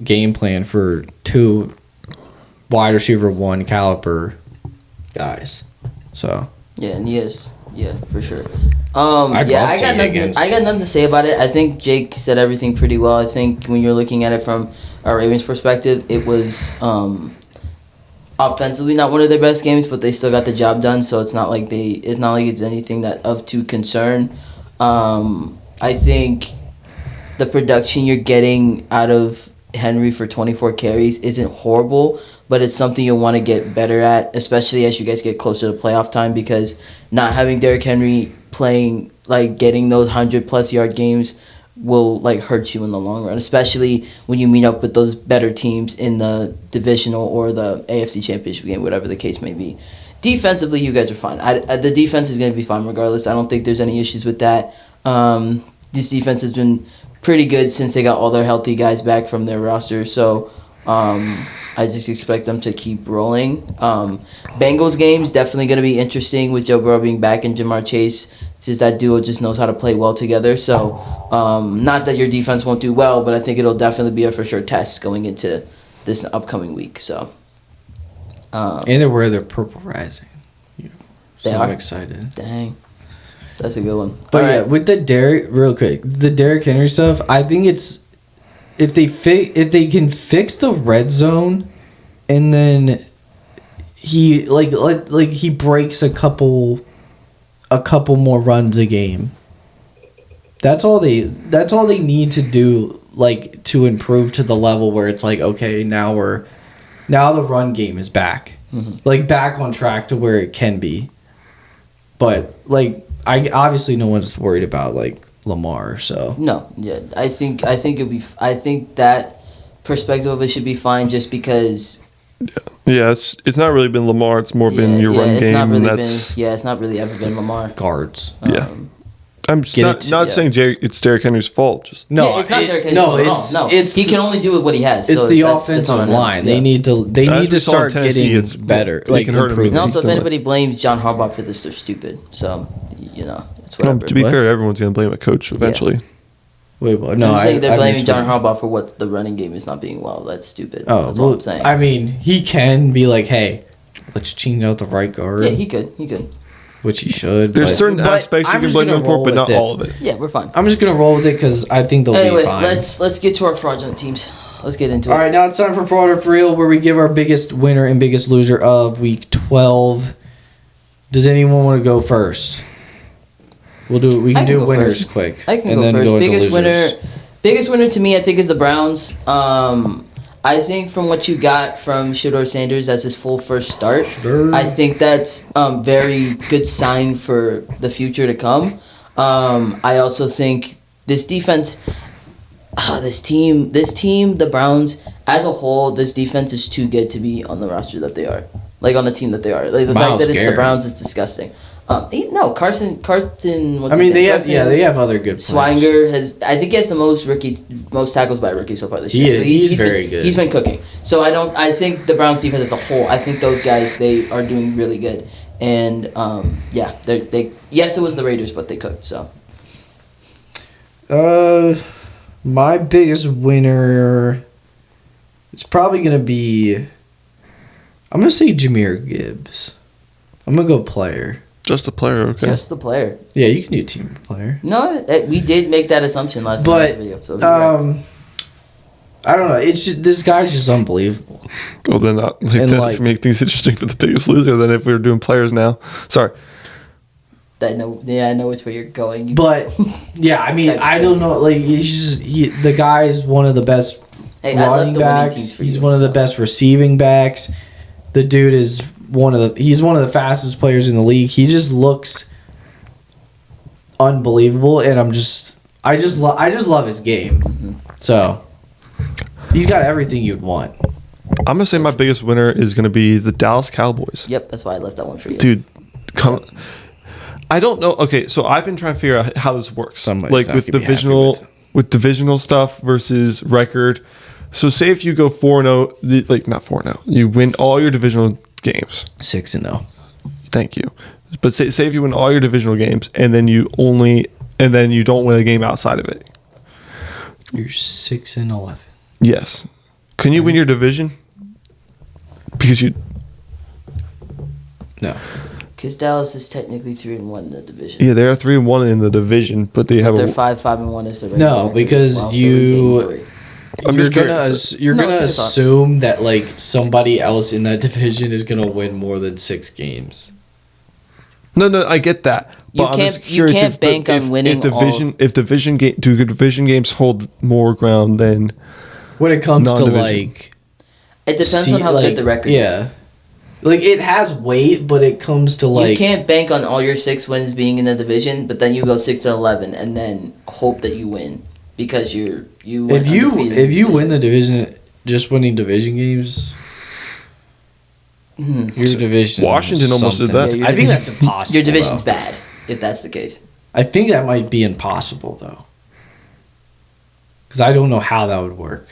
game plan for 2 wide receiver 1 caliber guys. So yeah, and for sure. I got nothing to say about it. I think Jake said everything pretty well. I think when you're looking at it from a Ravens perspective, it was offensively not one of their best games, but they still got the job done. So it's not like it's anything that of to concern. I think the production you're getting out of Henry for 24 carries isn't horrible, but it's something you'll want to get better at, especially as you guys get closer to playoff time, because not having Derrick Henry playing, like, getting those 100-plus yard games will, like, hurt you in the long run, especially when you meet up with those better teams in the divisional or the AFC Championship game, whatever the case may be. Defensively, you guys are fine. The defense is going to be fine regardless. I don't think there's any issues with that. This defense has been pretty good since they got all their healthy guys back from their roster. So I just expect them to keep rolling. Bengals game's definitely going to be interesting with Joe Burrow being back and Jamar Chase. Just that duo just knows how to play well together. So not that your defense won't do well, but I think it'll definitely be a for sure test going into this upcoming week. So and they're where they're Purple Rising. So I'm excited. Dang. That's a good one. But yeah, with the Derrick Henry stuff, I think it's if they can fix the red zone, and then he he breaks a couple more runs a game. That's all they need to do, like, to improve to the level where it's like, okay, now the run game is back, like, back on track to where it can be. But, like, I obviously no one's worried about, like, Lamar, so no, yeah, I think that perspective of it should be fine, just because. Yeah, it's not really been Lamar. It's more been your run game. It's not really ever been Lamar. Guards. Yeah. I'm not saying it's Derrick Henry's fault. Just it's not Derrick Henry's fault at all. No, he can only do what he has. It's the offensive line. They need to start getting better. Like, improving. And also, if anybody blames John Harbaugh for this, they're stupid. So, it's whatever. To be fair, everyone's going to blame a coach eventually. Yeah. Wait, what? No, I'm saying they're blaming John Harbaugh for what the running game is not being well. That's stupid. Oh, that's all I'm saying. I mean, he can be like, hey, let's change out the right guard. Yeah, he could. Which he should. There's certain aspects you can blame him for, but not all of it. Yeah, we're fine. I'm just gonna roll with it because I think they'll be fine. Let's get to our fraudulent teams. Let's get into it. All right, now it's time for Fraud or For Real, where we give our biggest winner and biggest loser of Week 12. Does anyone want to go first? We'll do. We can do winners quick. I can go first. Biggest winner to me, I think, is the Browns. I think from what you got from Shedeur Sanders as his full first start, I think that's very good sign for the future to come. I also think this defense, this team, the Browns as a whole, this defense is too good to be on the roster that they are, like on the team that they are. Like the fact that it's the Browns is disgusting. No, Carson. What's his name? They have other good players. Swinger I think he has the most tackles by a rookie so far this year. He's very good. He's been cooking. So I think the Browns defense as a whole, I think those guys, they are doing really good. And yes, it was the Raiders, but they cooked. So. My biggest winner is probably gonna be. I'm gonna say Jahmyr Gibbs. I'm gonna go player. Just a player, okay. Just the player. Yeah, you can do team player. No, we did make that assumption last time in the video. So I don't know. It's just, this guy's just unbelievable. Well, then that's make things interesting for the biggest loser than if we were doing players now. Sorry. I know which way you're going. But yeah, I mean, I don't know. Like, the guy is one of the best running backs. He's one of the best receiving backs. The dude is he's one of the fastest players in the league. He just looks unbelievable, and I just love his game. Mm-hmm. So he's got everything you'd want. I'm gonna say my biggest winner is gonna be the Dallas Cowboys. Yep, that's why I left that one for you, dude. I don't know. Okay, so I've been trying to figure out how this works, with divisional stuff versus record. So say if you go 4-0, like not 4-0, you win all your divisional games. 6-0. Thank you. But say if you win all your divisional games and then you don't win a game outside of it. You're 6-11. Yes. Can you win your division? Because you. No. Because Dallas is technically 3-1 in the division. Yeah, they are 3-1 in the division, but they're 5-1 is the record. No, because I'm you're just gonna curious. you're No, gonna it's a thought. assume that like somebody else in that division is gonna win more than 6 games. No, I get that. You But I'm can't- just curious you can't if bank on winning if division games hold more ground than When it comes to Non-division. like It depends on how good the record is. Yeah. Like it has weight, but it comes to You like can't bank on all your 6 wins being in the division, but then you go 6-11 and then hope that you win because you went undefeated. if you win the division, just winning division games, Mhm. your division. Washington is almost did something. that. Yeah, I think that's impossible. Your division's though. bad if that's the case. I think that might be impossible though, because I don't know how that would work.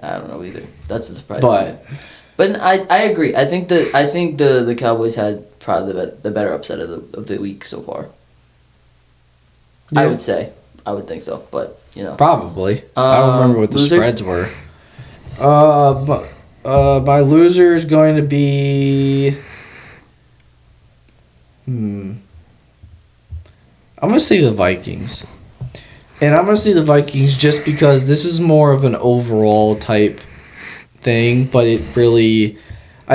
I don't know either. That's a surprise. to me. But I agree. I think the Cowboys had probably the better upset of the week so far. I Yeah. would say. I would think so, but you know. probably I don't remember what the losers? spreads were. My loser is going to be. I'm gonna say the Vikings. And I'm gonna say the Vikings just because this is more of an overall type thing, but I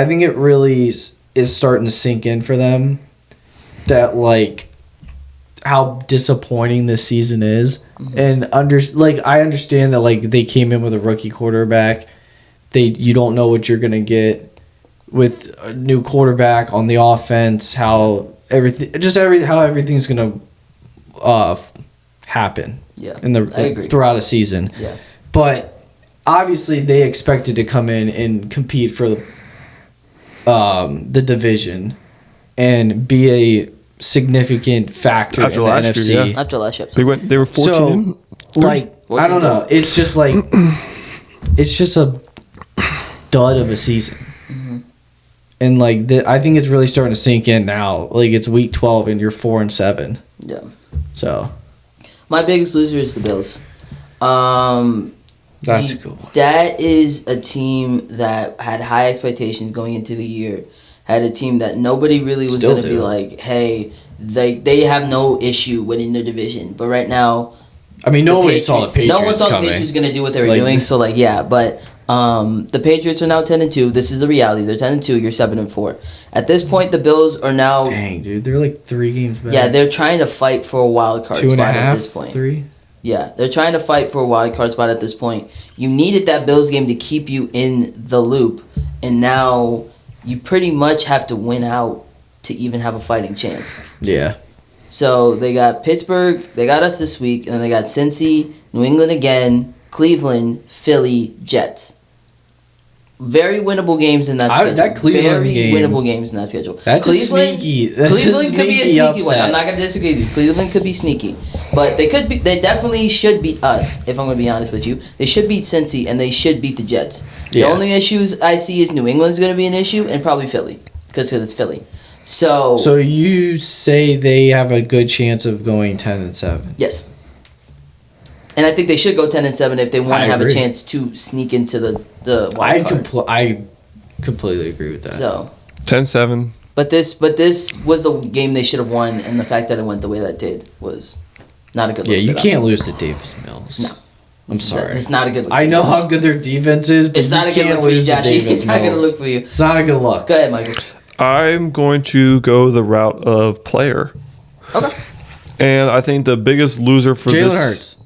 think it really is starting to sink in for them that like how disappointing this season is, and I understand that like they came in with a rookie quarterback, you don't know what you're gonna get with a new quarterback on the offense, how everything's gonna happen. Yeah. I agree. throughout a season. Yeah. But obviously they expected to come in and compete for the division and be a significant factor After in the last NFC. year, yeah. After last episode. They were 14 So, in. like, I don't know. It's just like it's just a dud of a season. And like I think it's really starting to sink in now. Like it's week 12 and you're 4-7. Yeah. So My biggest loser is the Bills. that's a good one. That is a team that had high expectations going into the year. Had a team that nobody really was Still going to be do. like, hey, they have no issue winning their division. But right now, I mean, nobody saw the Patriots no one saw coming. the Patriots going to do what they were Like- doing. So like, yeah, but the Patriots are now 10-2. This is the reality. They're 10-2. You're 7-4. At this point, the Bills are now. Dang, dude, they're like 3 games back. Yeah, they're trying to fight for a wild card 2.5 spot at this point. 3. Yeah, they're trying to fight for a wild card spot at this point. You needed that Bills game to keep you in the loop, and now you pretty much have to win out to even have a fighting chance. Yeah. So they got Pittsburgh, they got us this week, and then they got Cincy, New England again, Cleveland, Philly, Jets. Very winnable games in that schedule. that Cleveland Very game- winnable games in that schedule. That's Cleveland Cleveland could be a sneaky one. upset. I'm not gonna disagree with you. Cleveland could be sneaky, but they could be. They definitely should beat us. If I'm gonna be honest with you, they should beat Cincy and they should beat the Jets. The Yeah. only issues I see is New England's gonna be an issue and probably Philly because it's Philly. So you say they have a good chance of going 10-7. yes. And I think they should go 10-7 if they want I to have a agree. chance to sneak into the wild I card. I completely agree with that. So, 10-7. but this was the game they should have won, and the fact that it went the way that it did was not a good. Yeah, look you for them. can't lose to Davis Mills. No. I'm sorry. It's not a good look. I for know you. how good their defense is, but It's not a you good can't look for you, lose to Joshy. Davis It's not going to Mills. look for you. It's not a good look. Go ahead, Michael. I'm going to go the route of player. Okay. And I think the biggest loser for Jalen this... Hurts.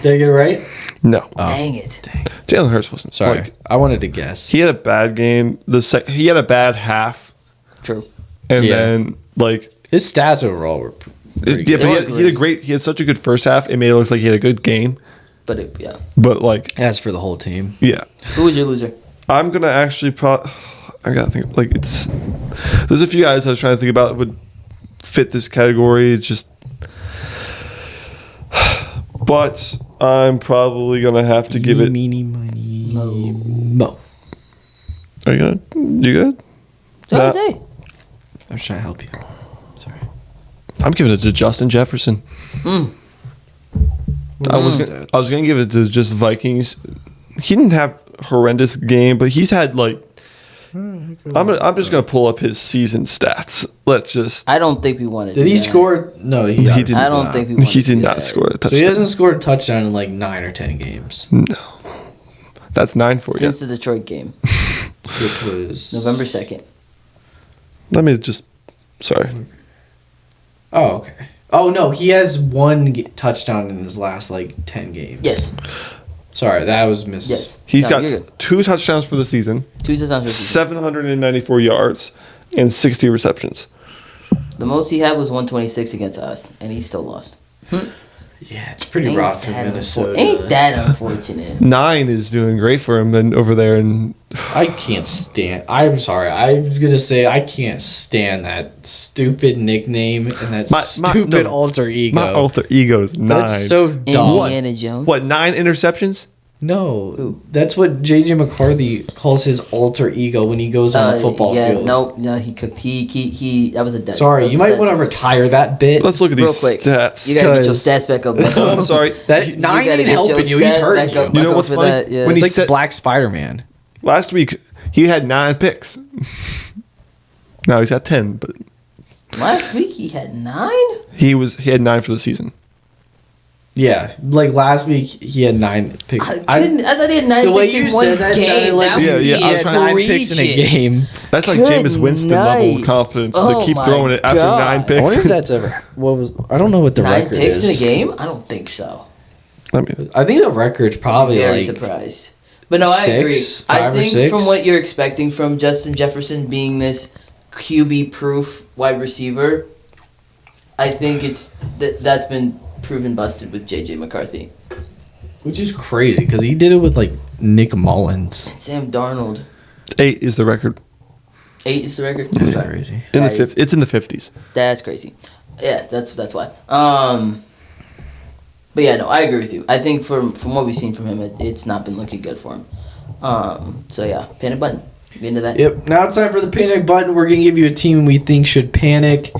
Did I get it right? No. Dang it. Jalen Hurts wasn't. Sorry. Like, I wanted to guess. he had a bad game. He had a bad half. True. And Yeah. then, like... His stats overall were pretty Yeah, good. but he had such a good first half. It made it look like he had a good game. But yeah. But, like... As for the whole team. Yeah. Who was your loser? I'm going to actually... I got to think... Like, it's... There's a few guys I was trying to think about that would fit this category. It's just... But I'm probably going to have to give it... Meeny, miny, mo. Are you good? You good? Don't say. I was trying to help you. Sorry. I'm giving it to Justin Jefferson. I was gonna give it to just Vikings. He didn't have a horrendous game, but he's had like I'm just gonna pull up his season stats. Let's just. I don't think we want to. Did he score? No, he did I don't not. think we. Want He to did do not that. score a touchdown. So he hasn't scored a touchdown in like 9 or 10 games, No, that's 9 for you. Since the Detroit game, which was November 2nd. Let me just. Sorry. Oh, okay. Oh no, he has one touchdown in his last like 10 games. Yes. Sorry, that was missed. Yes. He's No, got you're good. 2 touchdowns for the season, 2 touchdowns. for the season. 794 yards, and 60 receptions. The most he had was 126 against us, and he still lost. Yeah, it's pretty rough for Minnesota. Ain't that unfortunate? 9 is doing great for him and over there, and I can't stand. I'm sorry. I'm gonna say I can't stand that stupid nickname and that stupid alter ego. my alter ego is 9. That's so dumb. Indiana Jones. What, 9 interceptions? No, Who? that's what JJ McCarthy calls his alter ego when he goes on the football field. No, he cooked. He. That was a dead. Sorry, you might want to retire that bit. Let's look at real these quick. stats. You gotta get your 'Cause- stats back up. I'm sorry. That 9 gotta ain't get your helping you. He's stats hurting back you. up. You know Back what's up for funny? that, yeah. When It's he like said Black Spider-Man. last week, he had 9 picks. Now he's got 10, but Last week he had 9. he had 9 for the season. Yeah, like last week he had 9 picks. I thought he had 9 the way picks you in one said that game. sounded like That Yeah, would yeah, be I was he had 9 picks in a egregious. game. That's like Good Jameis Winston level night. of confidence Oh to keep my throwing it after God. 9 I picks. wonder if that's ever. What was? I don't know what the 9 record picks is. in a game? I don't think so. I mean, I think the record's probably Very like surprised. But no, I agree. 6, I 5 or think 6. from what you're expecting from Justin Jefferson being this QB-proof wide receiver, I think that's been proven busted with JJ McCarthy. which is crazy because he did it with like Nick Mullins. Sam Darnold. 8 is the record. 8 is the record? That's Okay. crazy. In the That is- 50s. It's in the 50s. That's crazy. Yeah, that's why. But yeah, no, I agree with you. I think from what we've seen from him, it's not been looking good for him. So yeah, panic button. Get into that. Yep. Now it's time for the panic button. We're gonna give you a team we think should panic,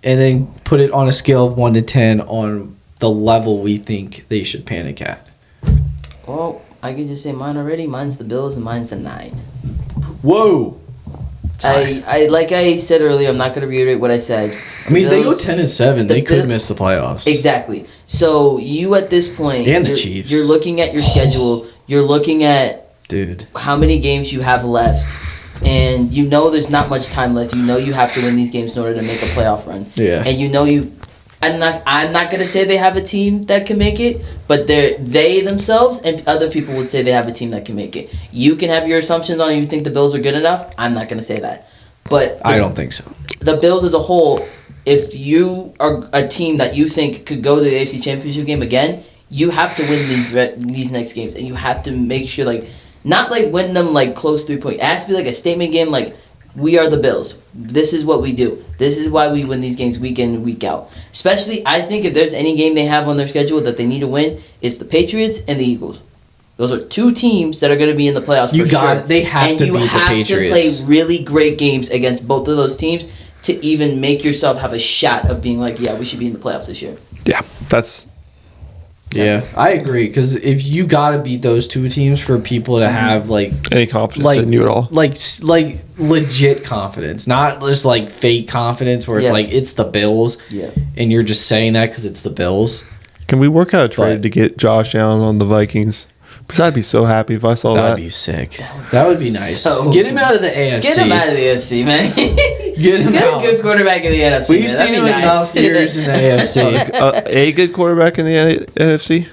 and then put it on a scale of 1 to 10 on the level we think they should panic at. Well, I can just say mine already. Mine's the Bills, and mine's a 9. Whoa. I like I said earlier. I'm not going to reiterate what I said. I mean, they go Bills- 10-7. the They could Bill- miss the playoffs. Exactly. So you at this point, And the you're- Chiefs. You're looking at your schedule. You're looking at Dude. how many games you have left, and you know there's not much time left. You know you have to win these games in order to make a playoff run. Yeah. And you know you. I'm not gonna say they have a team that can make it, but they themselves and other people would say they have a team that can make it. You can have your assumptions on you think the Bills are good enough. I'm not gonna say that, but I don't think so. the Bills as a whole, if you are a team that you think could go to the AFC Championship game again, you have to win these next games, and you have to make sure not win them close 3-point. It has to be a statement game we are the Bills. This is what we do. This is why we win these games week in and week out. Especially, I think if there's any game they have on their schedule that they need to win, it's the Patriots and the Eagles. Those are 2 teams that are going to be in the playoffs for sure. They have to beat the And you have to Patriots. play really great games against both of those teams to even make yourself have a shot of being yeah, we should be in the playoffs this year. Yeah, that's Yeah, I agree. Because if you got to beat those 2 teams for people to have any confidence in you at all. like legit confidence, not just fake confidence where it's Yeah. it's the Bills, Yeah. and you're just saying that because it's the Bills. Can we work out a trade But- to get Josh Allen on the Vikings? Because I'd be so happy if I saw That'd that. be sick. That would be nice. so Get him out of the AFC. Get him out of the AFC, man. Get him Get out. a good quarterback in the NFC. We've man. seen That'd him be nice. enough years in the AFC. A good quarterback in the NFC?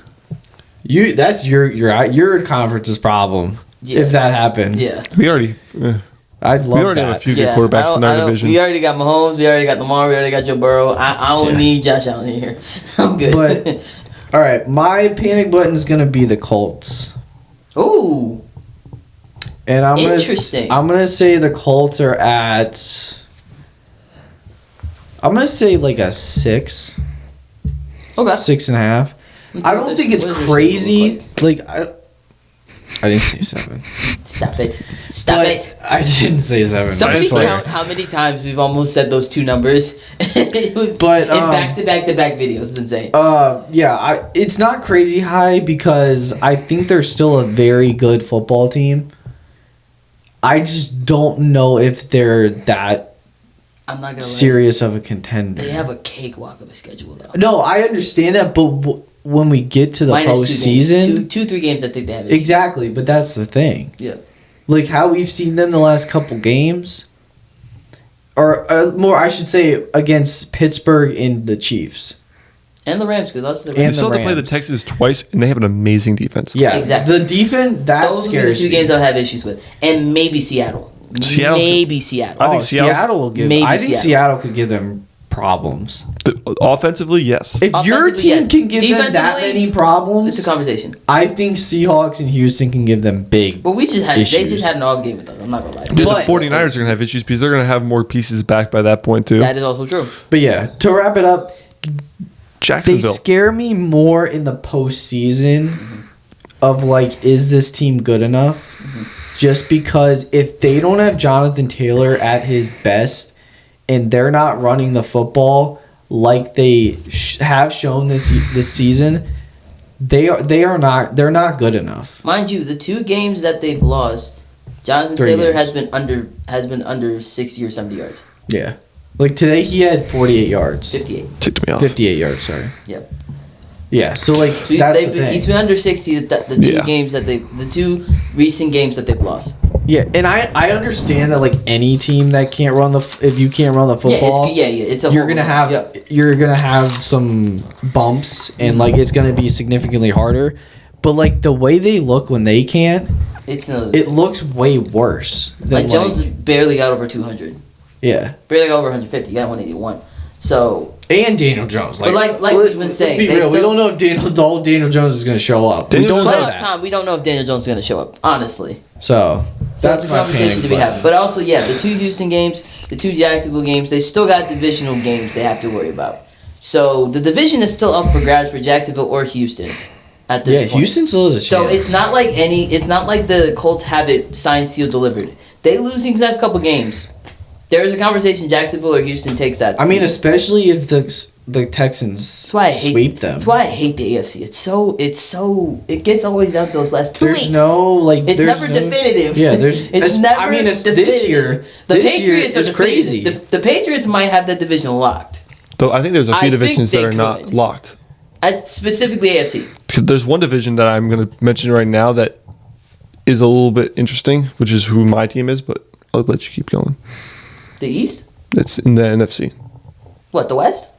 That's your conference's problem. Yeah. If that happened, Yeah. We already I'd love we already that. have a few Yeah, good quarterbacks in I our don't- division. We already got Mahomes. We already got Lamar. We already got Joe Burrow. I don't Yeah. need Josh Allen in here. I'm good. But all right, my panic button is gonna be the Colts, Ooh. and Interesting. I'm gonna say the Colts are at. I'm gonna say a 6, Okay. 6.5. I don't think it's crazy. I didn't say 7. Stop it. Stop But it. I didn't say 7. Somebody I swear. count how many times we've almost said those 2 numbers. But, in back-to-back videos. It's insane. Yeah, it's not crazy high because I think they're still a very good football team. I just don't know if they're that I'm not gonna serious of a contender. They have a cakewalk of a schedule though. No, I understand that, but when we get to the postseason, 2-3 games I think they have. Exactly, but that's the thing. Yeah. Like how we've seen them the last couple games, or more, I should say, against Pittsburgh and the Chiefs. And the Rams, because that's the They Rams. still have to play the Texans twice, and they have an amazing defense. Yeah, Exactly. The defense, that Those scares are the two me. games I'll have issues with. And maybe Seattle. Maybe Seattle. I think Seattle will give. maybe I think Seattle. Seattle could give them problems. Offensively, yes. If your Offensively, team yes. can give them that Defensively, many problems, It's a conversation. I think Seahawks and Houston can give them big. But they just issues. had an off game with us. I'm not gonna lie. Dude, But- the 49ers are going to have issues because they're going to have more pieces back by that point, too. That is also true. But yeah, to wrap it up, they Jacksonville. scare me more in the postseason of like, is this team good enough? Just because if they don't have Jonathan Taylor at his best and they're not running the football like they have shown this season, they're not good enough. Mind you, the 2 games that they've lost, Jonathan 3 Taylor games. has been under 60 or 70 yards. Yeah. Like today he had 48 yards. 58. Ticked me off. 58 yards, sorry. Yep. Yeah, so like So that's the thing. he's been under 60 the 2 Yeah. games the 2 recent games that they've lost. Yeah, and I understand that like any team that can't run if you can't run the football, It's a you're whole- gonna have Yep. you're gonna have some bumps and like it's gonna be significantly harder. But like the way they look when they can't, it looks way worse. Than like Jones barely got over 200. Yeah, Barely got over 150. He got 181. So and Daniel Jones. But like we've been saying, let's be real. We don't know if Daniel Jones is gonna show up. We don't know playoff that. time, we don't know if Daniel Jones is going to show up. Honestly. So That's a my conversation panic to be button. had. But also, yeah, the 2 Houston games, the 2 Jacksonville games, they still got divisional games they have to worry about. So the division is still up for grabs for Jacksonville or Houston at this point. Houston still has a chance. So it's not like the Colts have it signed, sealed, delivered. They lose these next couple games. There is a conversation Jacksonville or Houston takes that. I mean, especially if the Texans that's why I hate, sweep them. That's why I hate the AFC. It gets always down to those last 2 weeks. There's no like. It's there's never no, definitive. Yeah, there's. It's never. I mean, it's definitive. this year. The this Patriots year are is crazy. The Patriots might have that division locked. Though I think there's a I few think divisions they that are not could. locked. Specifically AFC. There's one division that I'm going to mention right now that is a little bit interesting, which is who my team is, but I'll let you keep going. The East? It's in the NFC. What, the West?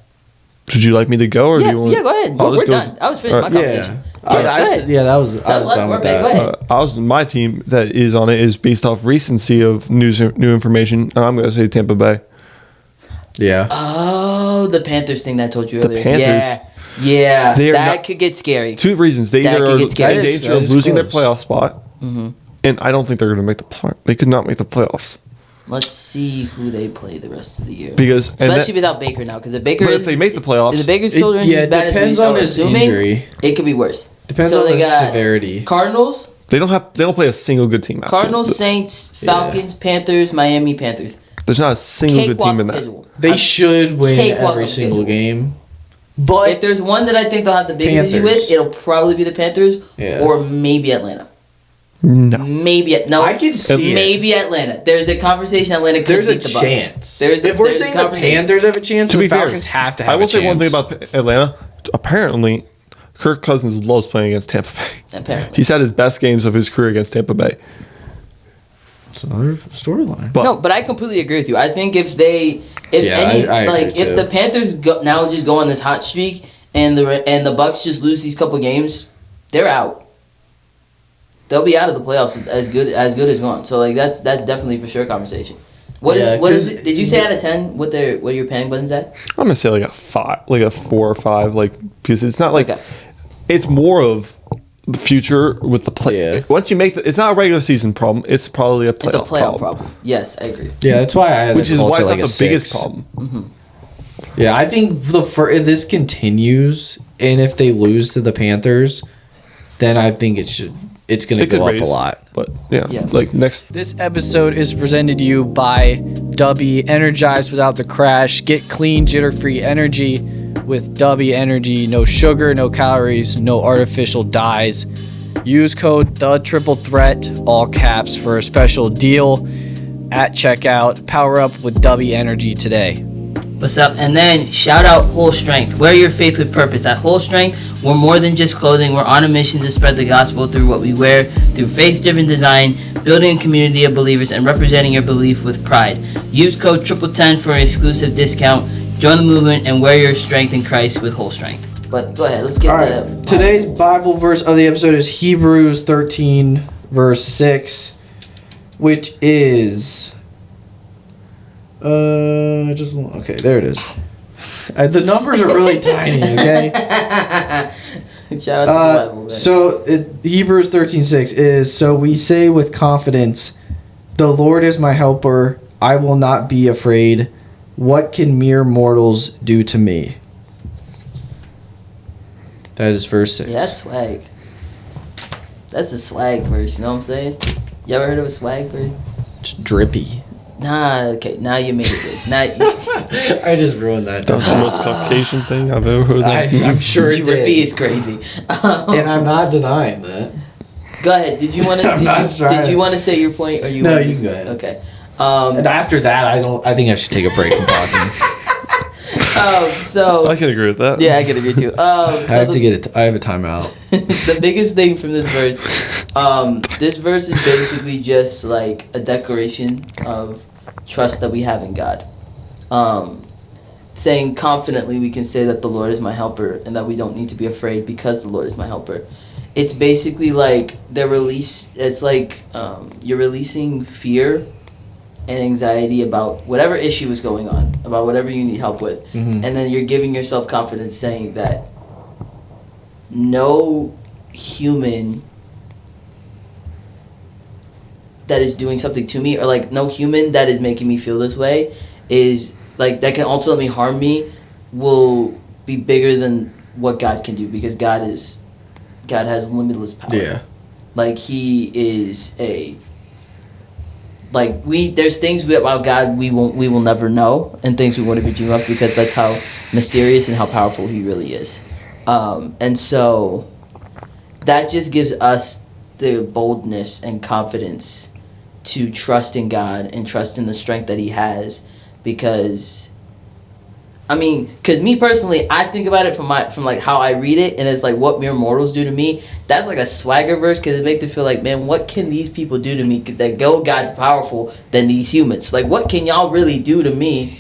Should you like me to go, or do you want? Yeah, go ahead. I'll We're just go- done. I was finished All my right. conversation. Yeah, go ahead. that was I was last done with word, babe. Go that. ahead. My team that is on it is based off recency of new information. And I'm going to say Tampa Bay. Yeah. Oh, the Panthers thing that I told you earlier. Panthers. Yeah. They are That not- could get scary. 2 reasons: they That either could are get scary. in That is- danger that of is losing their close. playoff spot, and I don't think they're going to make the part. They could not make the playoffs Let's see who they play the rest of the year. because Especially without Baker now, because if Baker but is, if they make the playoffs, if the Baker's still It- doing yeah, as it bad as depends we on are his assuming, injury. it could be worse. Depends So on they the got severity. Cardinals, they don't play a single good team. After Cardinals, this. Saints, Yeah. Falcons, Panthers, Miami, Panthers. There's not a single good Cakewalk team in that. schedule. They should win Cakewalk every of single schedule. game. But If there's one that I think they'll have the biggest issue Panthers. with, it'll probably be the Panthers Yeah. or maybe Atlanta. No, No, I can see maybe Atlanta. There's a conversation Atlanta could there's a beat the Bucks. chance. There's if we're there's a saying the conversation. Panthers have a chance, to the be fair, Falcons have to have I will a say one thing chance. about Atlanta. Apparently, Kirk Cousins loves playing against Tampa Bay. Apparently. He's had his best games of his career against Tampa Bay. It's another storyline. But No, but I completely agree with you. I think if Yeah, I agree if too. the Panthers now just go on this hot streak and the Bucks just lose these couple games, they're out. They'll be out of the playoffs as good as gone. So like that's definitely for sure a conversation. What is 'cause it? Did you say out of 10 what your panic button's at? I'm gonna say like a 5, like a 4 or 5, like because it's not like Okay. it's more of the future with the play. Yeah. Once you make it's not a regular season problem. It's probably a playoff It's a playoff problem. Yes, I agree. Yeah, that's why I had which the is Colts why at it's like not a the biggest 6. problem. Yeah, I think if this continues and if they lose to the Panthers, then I think it's going to It could go up raise, a lot. but yeah, Yeah. like next. This episode is presented to you by Dubby, energized without the crash. Get clean, jitter-free energy with Dubby Energy. No sugar, no calories, no artificial dyes. Use code THE3THREAT, all caps, for a special deal at checkout. Power up with W Energy today. What's up? And then shout out Whole Strength. Wear your faith with purpose. At Whole Strength, we're more than just clothing. We're on a mission to spread the gospel through what we wear, through faith-driven design, building a community of believers, and representing your belief with pride. Use code 1010 for an exclusive discount. Join the movement and wear your strength in Christ with Whole Strength. But go ahead, let's get Today's Bible verse of the episode is Hebrews 13, verse 6, which is... okay, there it is. The numbers are really tiny, okay? Shout out to the Bible, man. So, Hebrews 13:6 is, so we say with confidence, the Lord is my helper, I will not be afraid. What can mere mortals do to me? That is verse 6. Yeah, that's swag. That's a swag verse, you know what I'm saying? You ever heard of a swag verse? It's drippy. Nah, okay, now you made it good. Now I just ruined that. That was the most Caucasian thing I've ever heard. I'm sure it drippy did. is crazy. And I'm not denying that. Go ahead. Did you want to? Did you want to say your point, or you? No, wanna you can go ahead. Okay. And after that, I think I should take a break from talking. So I can agree with that. yeah, I can agree too. I have to get it. I have a timeout. The biggest thing from this verse is basically just like a declaration of trust that we have in God. Saying confidently we can say that the Lord is my helper and that we don't need to be afraid because the Lord is my helper. It's basically like it's like you're releasing fear and anxiety about whatever issue is going on, about whatever you need help with. Mm-hmm. And then you're giving yourself confidence saying that no human that is doing something to me, or like no human that is making me feel this way is like that can ultimately harm me, will be bigger than what God can do, because God has limitless power. Yeah. Like he is there's things about God we will never know, and things we won't even dream of, because that's how mysterious and how powerful he really is. And so that just gives us the boldness and confidence to trust in God and trust in the strength that he has, because me personally, I think about it from like how I read it, and it's like what mere mortals do to me. That's like a swagger verse, because it makes it feel like, man, what can these people do to me that God's powerful than these humans? Like, what can y'all really do to me?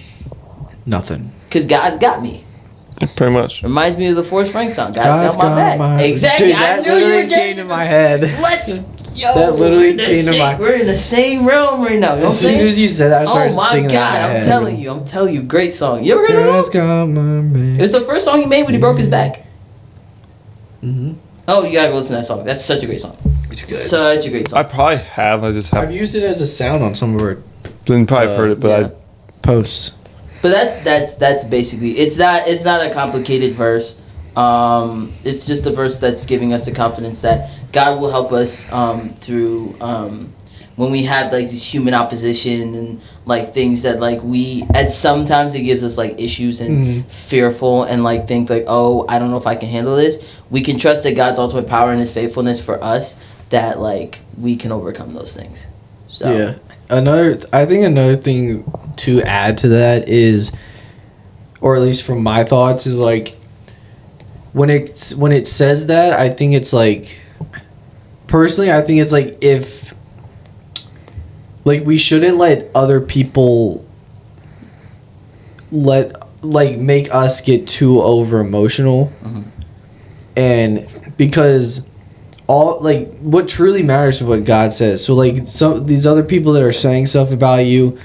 Nothing. Because God's got me. Pretty much. Reminds me of the Forrest Frank song. God's got my back. Exactly. Dude, that literally came to my head. That literally came to my. We're in the same realm right now. You know As soon as you said that, I started singing that. I'm telling you, great song. You ever heard God's of got my back. it? It's the first song he made when he broke his back. Mm-hmm. Oh, you gotta go listen to that song. That's such a great song. It's good. Such a great I song. probably have. I just I've have. used it as a sound on some of our Then probably heard it, but yeah. posts. But that's basically it's not a complicated verse. It's just a verse that's giving us the confidence that God will help us through when we have like this human opposition and like things that like sometimes it gives us like issues and fearful and like think like, oh, I don't know if I can handle this. We can trust that God's ultimate power and his faithfulness for us, that like we can overcome those things. So Yeah. I think another thing to add to that is, or at least from my thoughts, is like when it says that, I think it's like, personally, I think it's like, if like we shouldn't let other people make us get too over emotional. Mhm. And because all like what truly matters is what God says. So like some these other people that are saying stuff about you,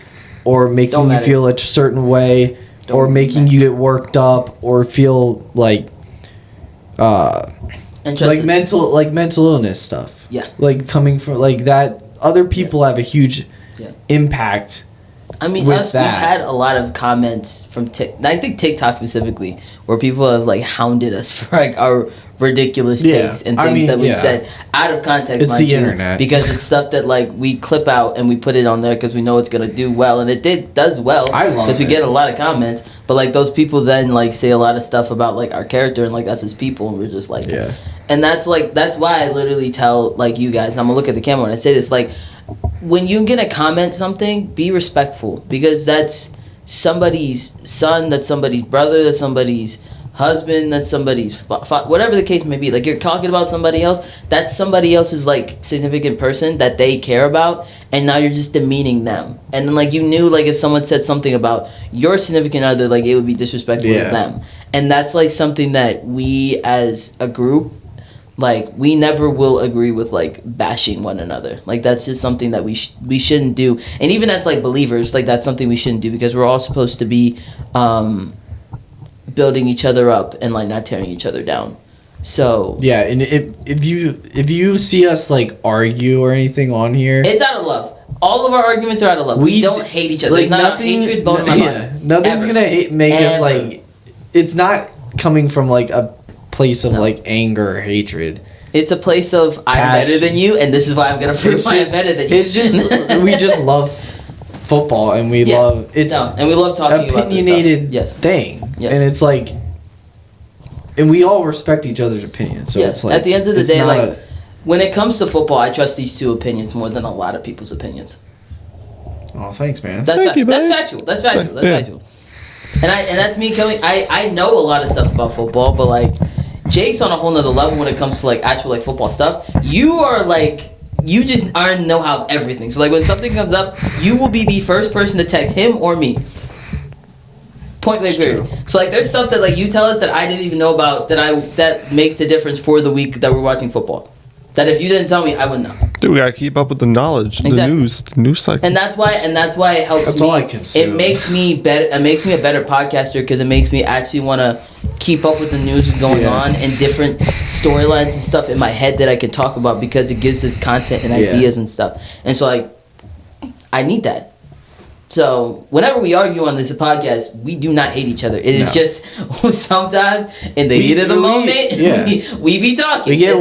or making you feel a certain way, or making you get worked up, or feel like mental illness stuff. Yeah. Like coming from like that, other people have a huge impact. I mean, with we've that. had a lot of comments from I think TikTok specifically, where people have like hounded us for like our ridiculous takes and things that we've said out of context. It's the internet, because it's stuff that like we clip out and we put it on there because we know it's gonna do well, and it does well. I love because we it. get a lot of comments, but like those people then like say a lot of stuff about like our character and like us as people, and we're just like, And that's why I literally tell like you guys, I'm gonna look at the camera when I say this, like when you're gonna comment something, be respectful, because that's somebody's son, that's somebody's brother, that's somebody's husband, that's somebody's whatever the case may be. Like you're talking about somebody else, that's somebody else's like significant person that they care about, and now you're just demeaning them. And then like you knew like if someone said something about your significant other, like it would be disrespectful to them. And that's like something that we as a group, like we never will agree with, like bashing one another. Like that's just something that we shouldn't do. And even as like believers, like that's something we shouldn't do, because we're all supposed to be building each other up and like not tearing each other down. So yeah, and if you see us like argue or anything on here, it's out of love. All of our arguments are out of love. We don't hate each other. Like, There's not a hatred bone in my heart. Nothing's gonna make us like. It's not coming from like a place of like anger or hatred. It's a place of I'm better than you, and this is why I'm gonna prove I'm better than you. It's just we just love football, and we love and we love talking about this opinionated thing. Yes. And it's like, and we all respect each other's opinions. So it's like at the end of the day, like when it comes to football, I trust these two opinions more than a lot of people's opinions. Oh, thanks, man. That's factual. That's factual. And that's me coming. I know a lot of stuff about football, but like Jake's on a whole nother level when it comes to like actual like football stuff. You are like, you just aren't know how everything. So like when something comes up, you will be the first person to text him or me. Point blank period. So like there's stuff that like you tell us that I didn't even know about that makes a difference for the week that we're watching football. That if you didn't tell me, I wouldn't know. Dude, we gotta keep up with the knowledge, the news cycle. And that's why it helps that's me. All I consume. It makes me better. It makes me a better podcaster, because it makes me actually want to keep up with the news going on and different storylines and stuff in my head that I can talk about, because it gives us content and ideas and stuff. And so like, I need that. So whenever we argue on this podcast, we do not hate each other. It is just sometimes in the heat of the moment, we be talking. We get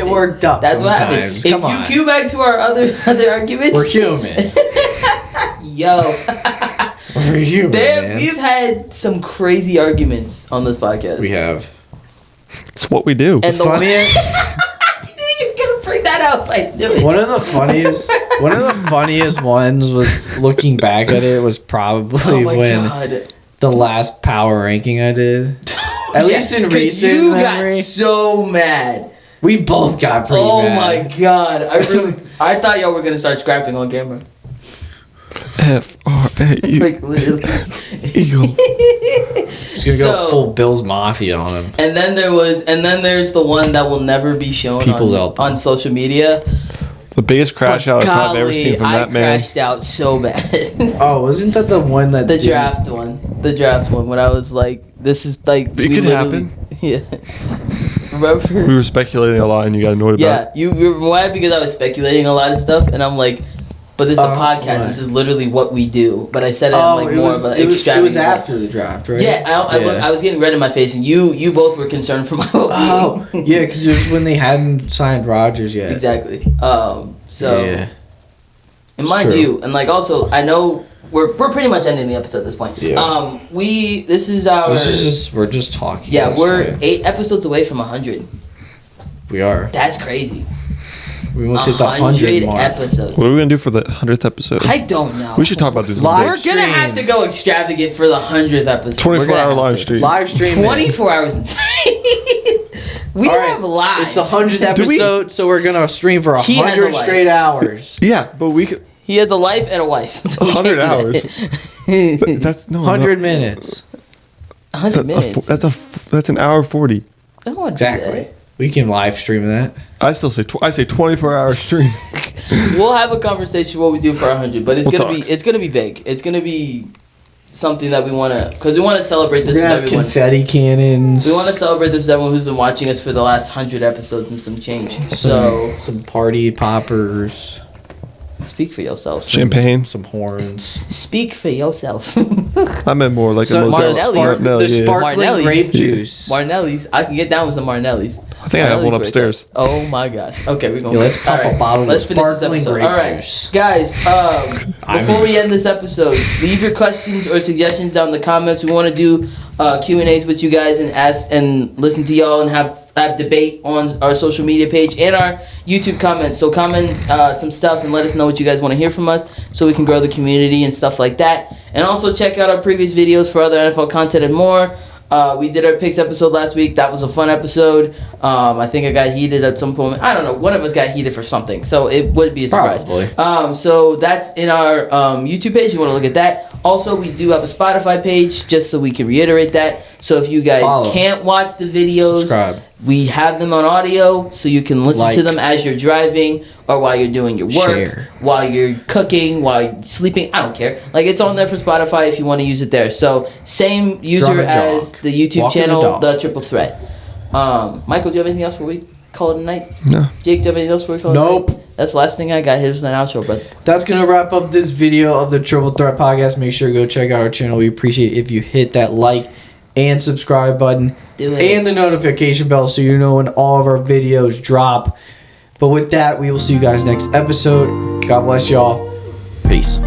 worked up. That's what happens. If you cue back to our other arguments, we're human. Yo, we're human. Man. We've had some crazy arguments on this podcast. We have. It's what we do. And the funniest. Bring that up. I knew it. One of the funniest ones was, looking back at it, was probably the last power ranking I did. At least in recent you memory. Got so mad. We both got pretty mad. Oh my god. I thought y'all were gonna start scrapping on camera. F-R-A-U. Like literally. Eagles. Just gonna go full Bills Mafia on him. And then there's the one that will never be shown on social media. The biggest crash out I've ever seen from that man. I crashed out so bad. Oh, wasn't that the one that the draft one when I was like, this is like, it could happen. Yeah. Remember? We were speculating a lot and you got annoyed about it. Yeah, you were mad because I was speculating a lot of stuff, and I'm like, but this is a podcast. This is literally what we do. But I said it in like more of an extravagant. It was after the draft, right? Yeah, I was getting red in my face, and you both were concerned for my well-being. Oh, yeah, because it was when they hadn't signed Rodgers yet. Exactly. And mind you, and like also, I know we're pretty much ending the episode at this point. Yeah. We're just talking. Yeah, we're 8 episodes away from 100. We are. That's crazy. We almost hit the 100 mark. episodes. What are we going to do for the 100th episode? I don't know. We should talk about this. We're going to have to go extravagant for the 100th episode. 24-hour live stream. Live stream. 24 hours insane. We don't have live. It's the 100th episode, so we're going to stream for 100 straight hours. Yeah, but we could... He has a life and a wife. 100 hours. That's 100 minutes. 100 minutes. That's an hour 40. Oh, exactly. We can live stream that. I still say 24-hour stream. We'll have a conversation what we do for 100, but it's gonna be big. It's gonna be something that we wanna, because we wanna celebrate this with everyone. Confetti cannons. We wanna celebrate this with everyone who's been watching us for the last 100 episodes and some change. Some party poppers. Speak for yourself. Champagne. Some horns. Speak for yourself. I meant more like the sparkling grape juice. Martinelli's. I can get down with some Martinelli's. I think I have one upstairs. Oh my gosh. Okay, we're going. Yo, let's pop a bottle of sparkling grape All right, juice. guys. Before we end this episode, leave your questions or suggestions down in the comments. We want to do Q&As with you guys and ask and listen to y'all and have debate on our social media page and our YouTube comments. So comment some stuff and let us know what you guys want to hear from us so we can grow the community and stuff like that. And also check out our previous videos for other NFL content and more. We did our picks episode last week. That was a fun episode. I think I got heated at some point. I don't know. One of us got heated for something. So it would be a surprise. Probably. So that's in our YouTube page. You want to look at that. Also, we do have a Spotify page, just so we can reiterate that. So if you guys can't watch the videos, subscribe. We have them on audio, so you can listen to them as you're driving or while you're doing your work, while you're cooking, while you're sleeping. I don't care. Like, it's on there for Spotify if you want to use it there. So same user as the YouTube channel, The Triple Threat. Michael, do you have anything else before we call it a night? No. Jake, do you have anything else before we call it a night? That's the last thing I got. Here's an outro, brother. That's going to wrap up this video of the Triple Threat Podcast. Make sure to go check out our channel. We appreciate it if you hit that like and subscribe button. Do it. And the notification bell so you know when all of our videos drop. But with that, we will see you guys next episode. God bless y'all. Peace.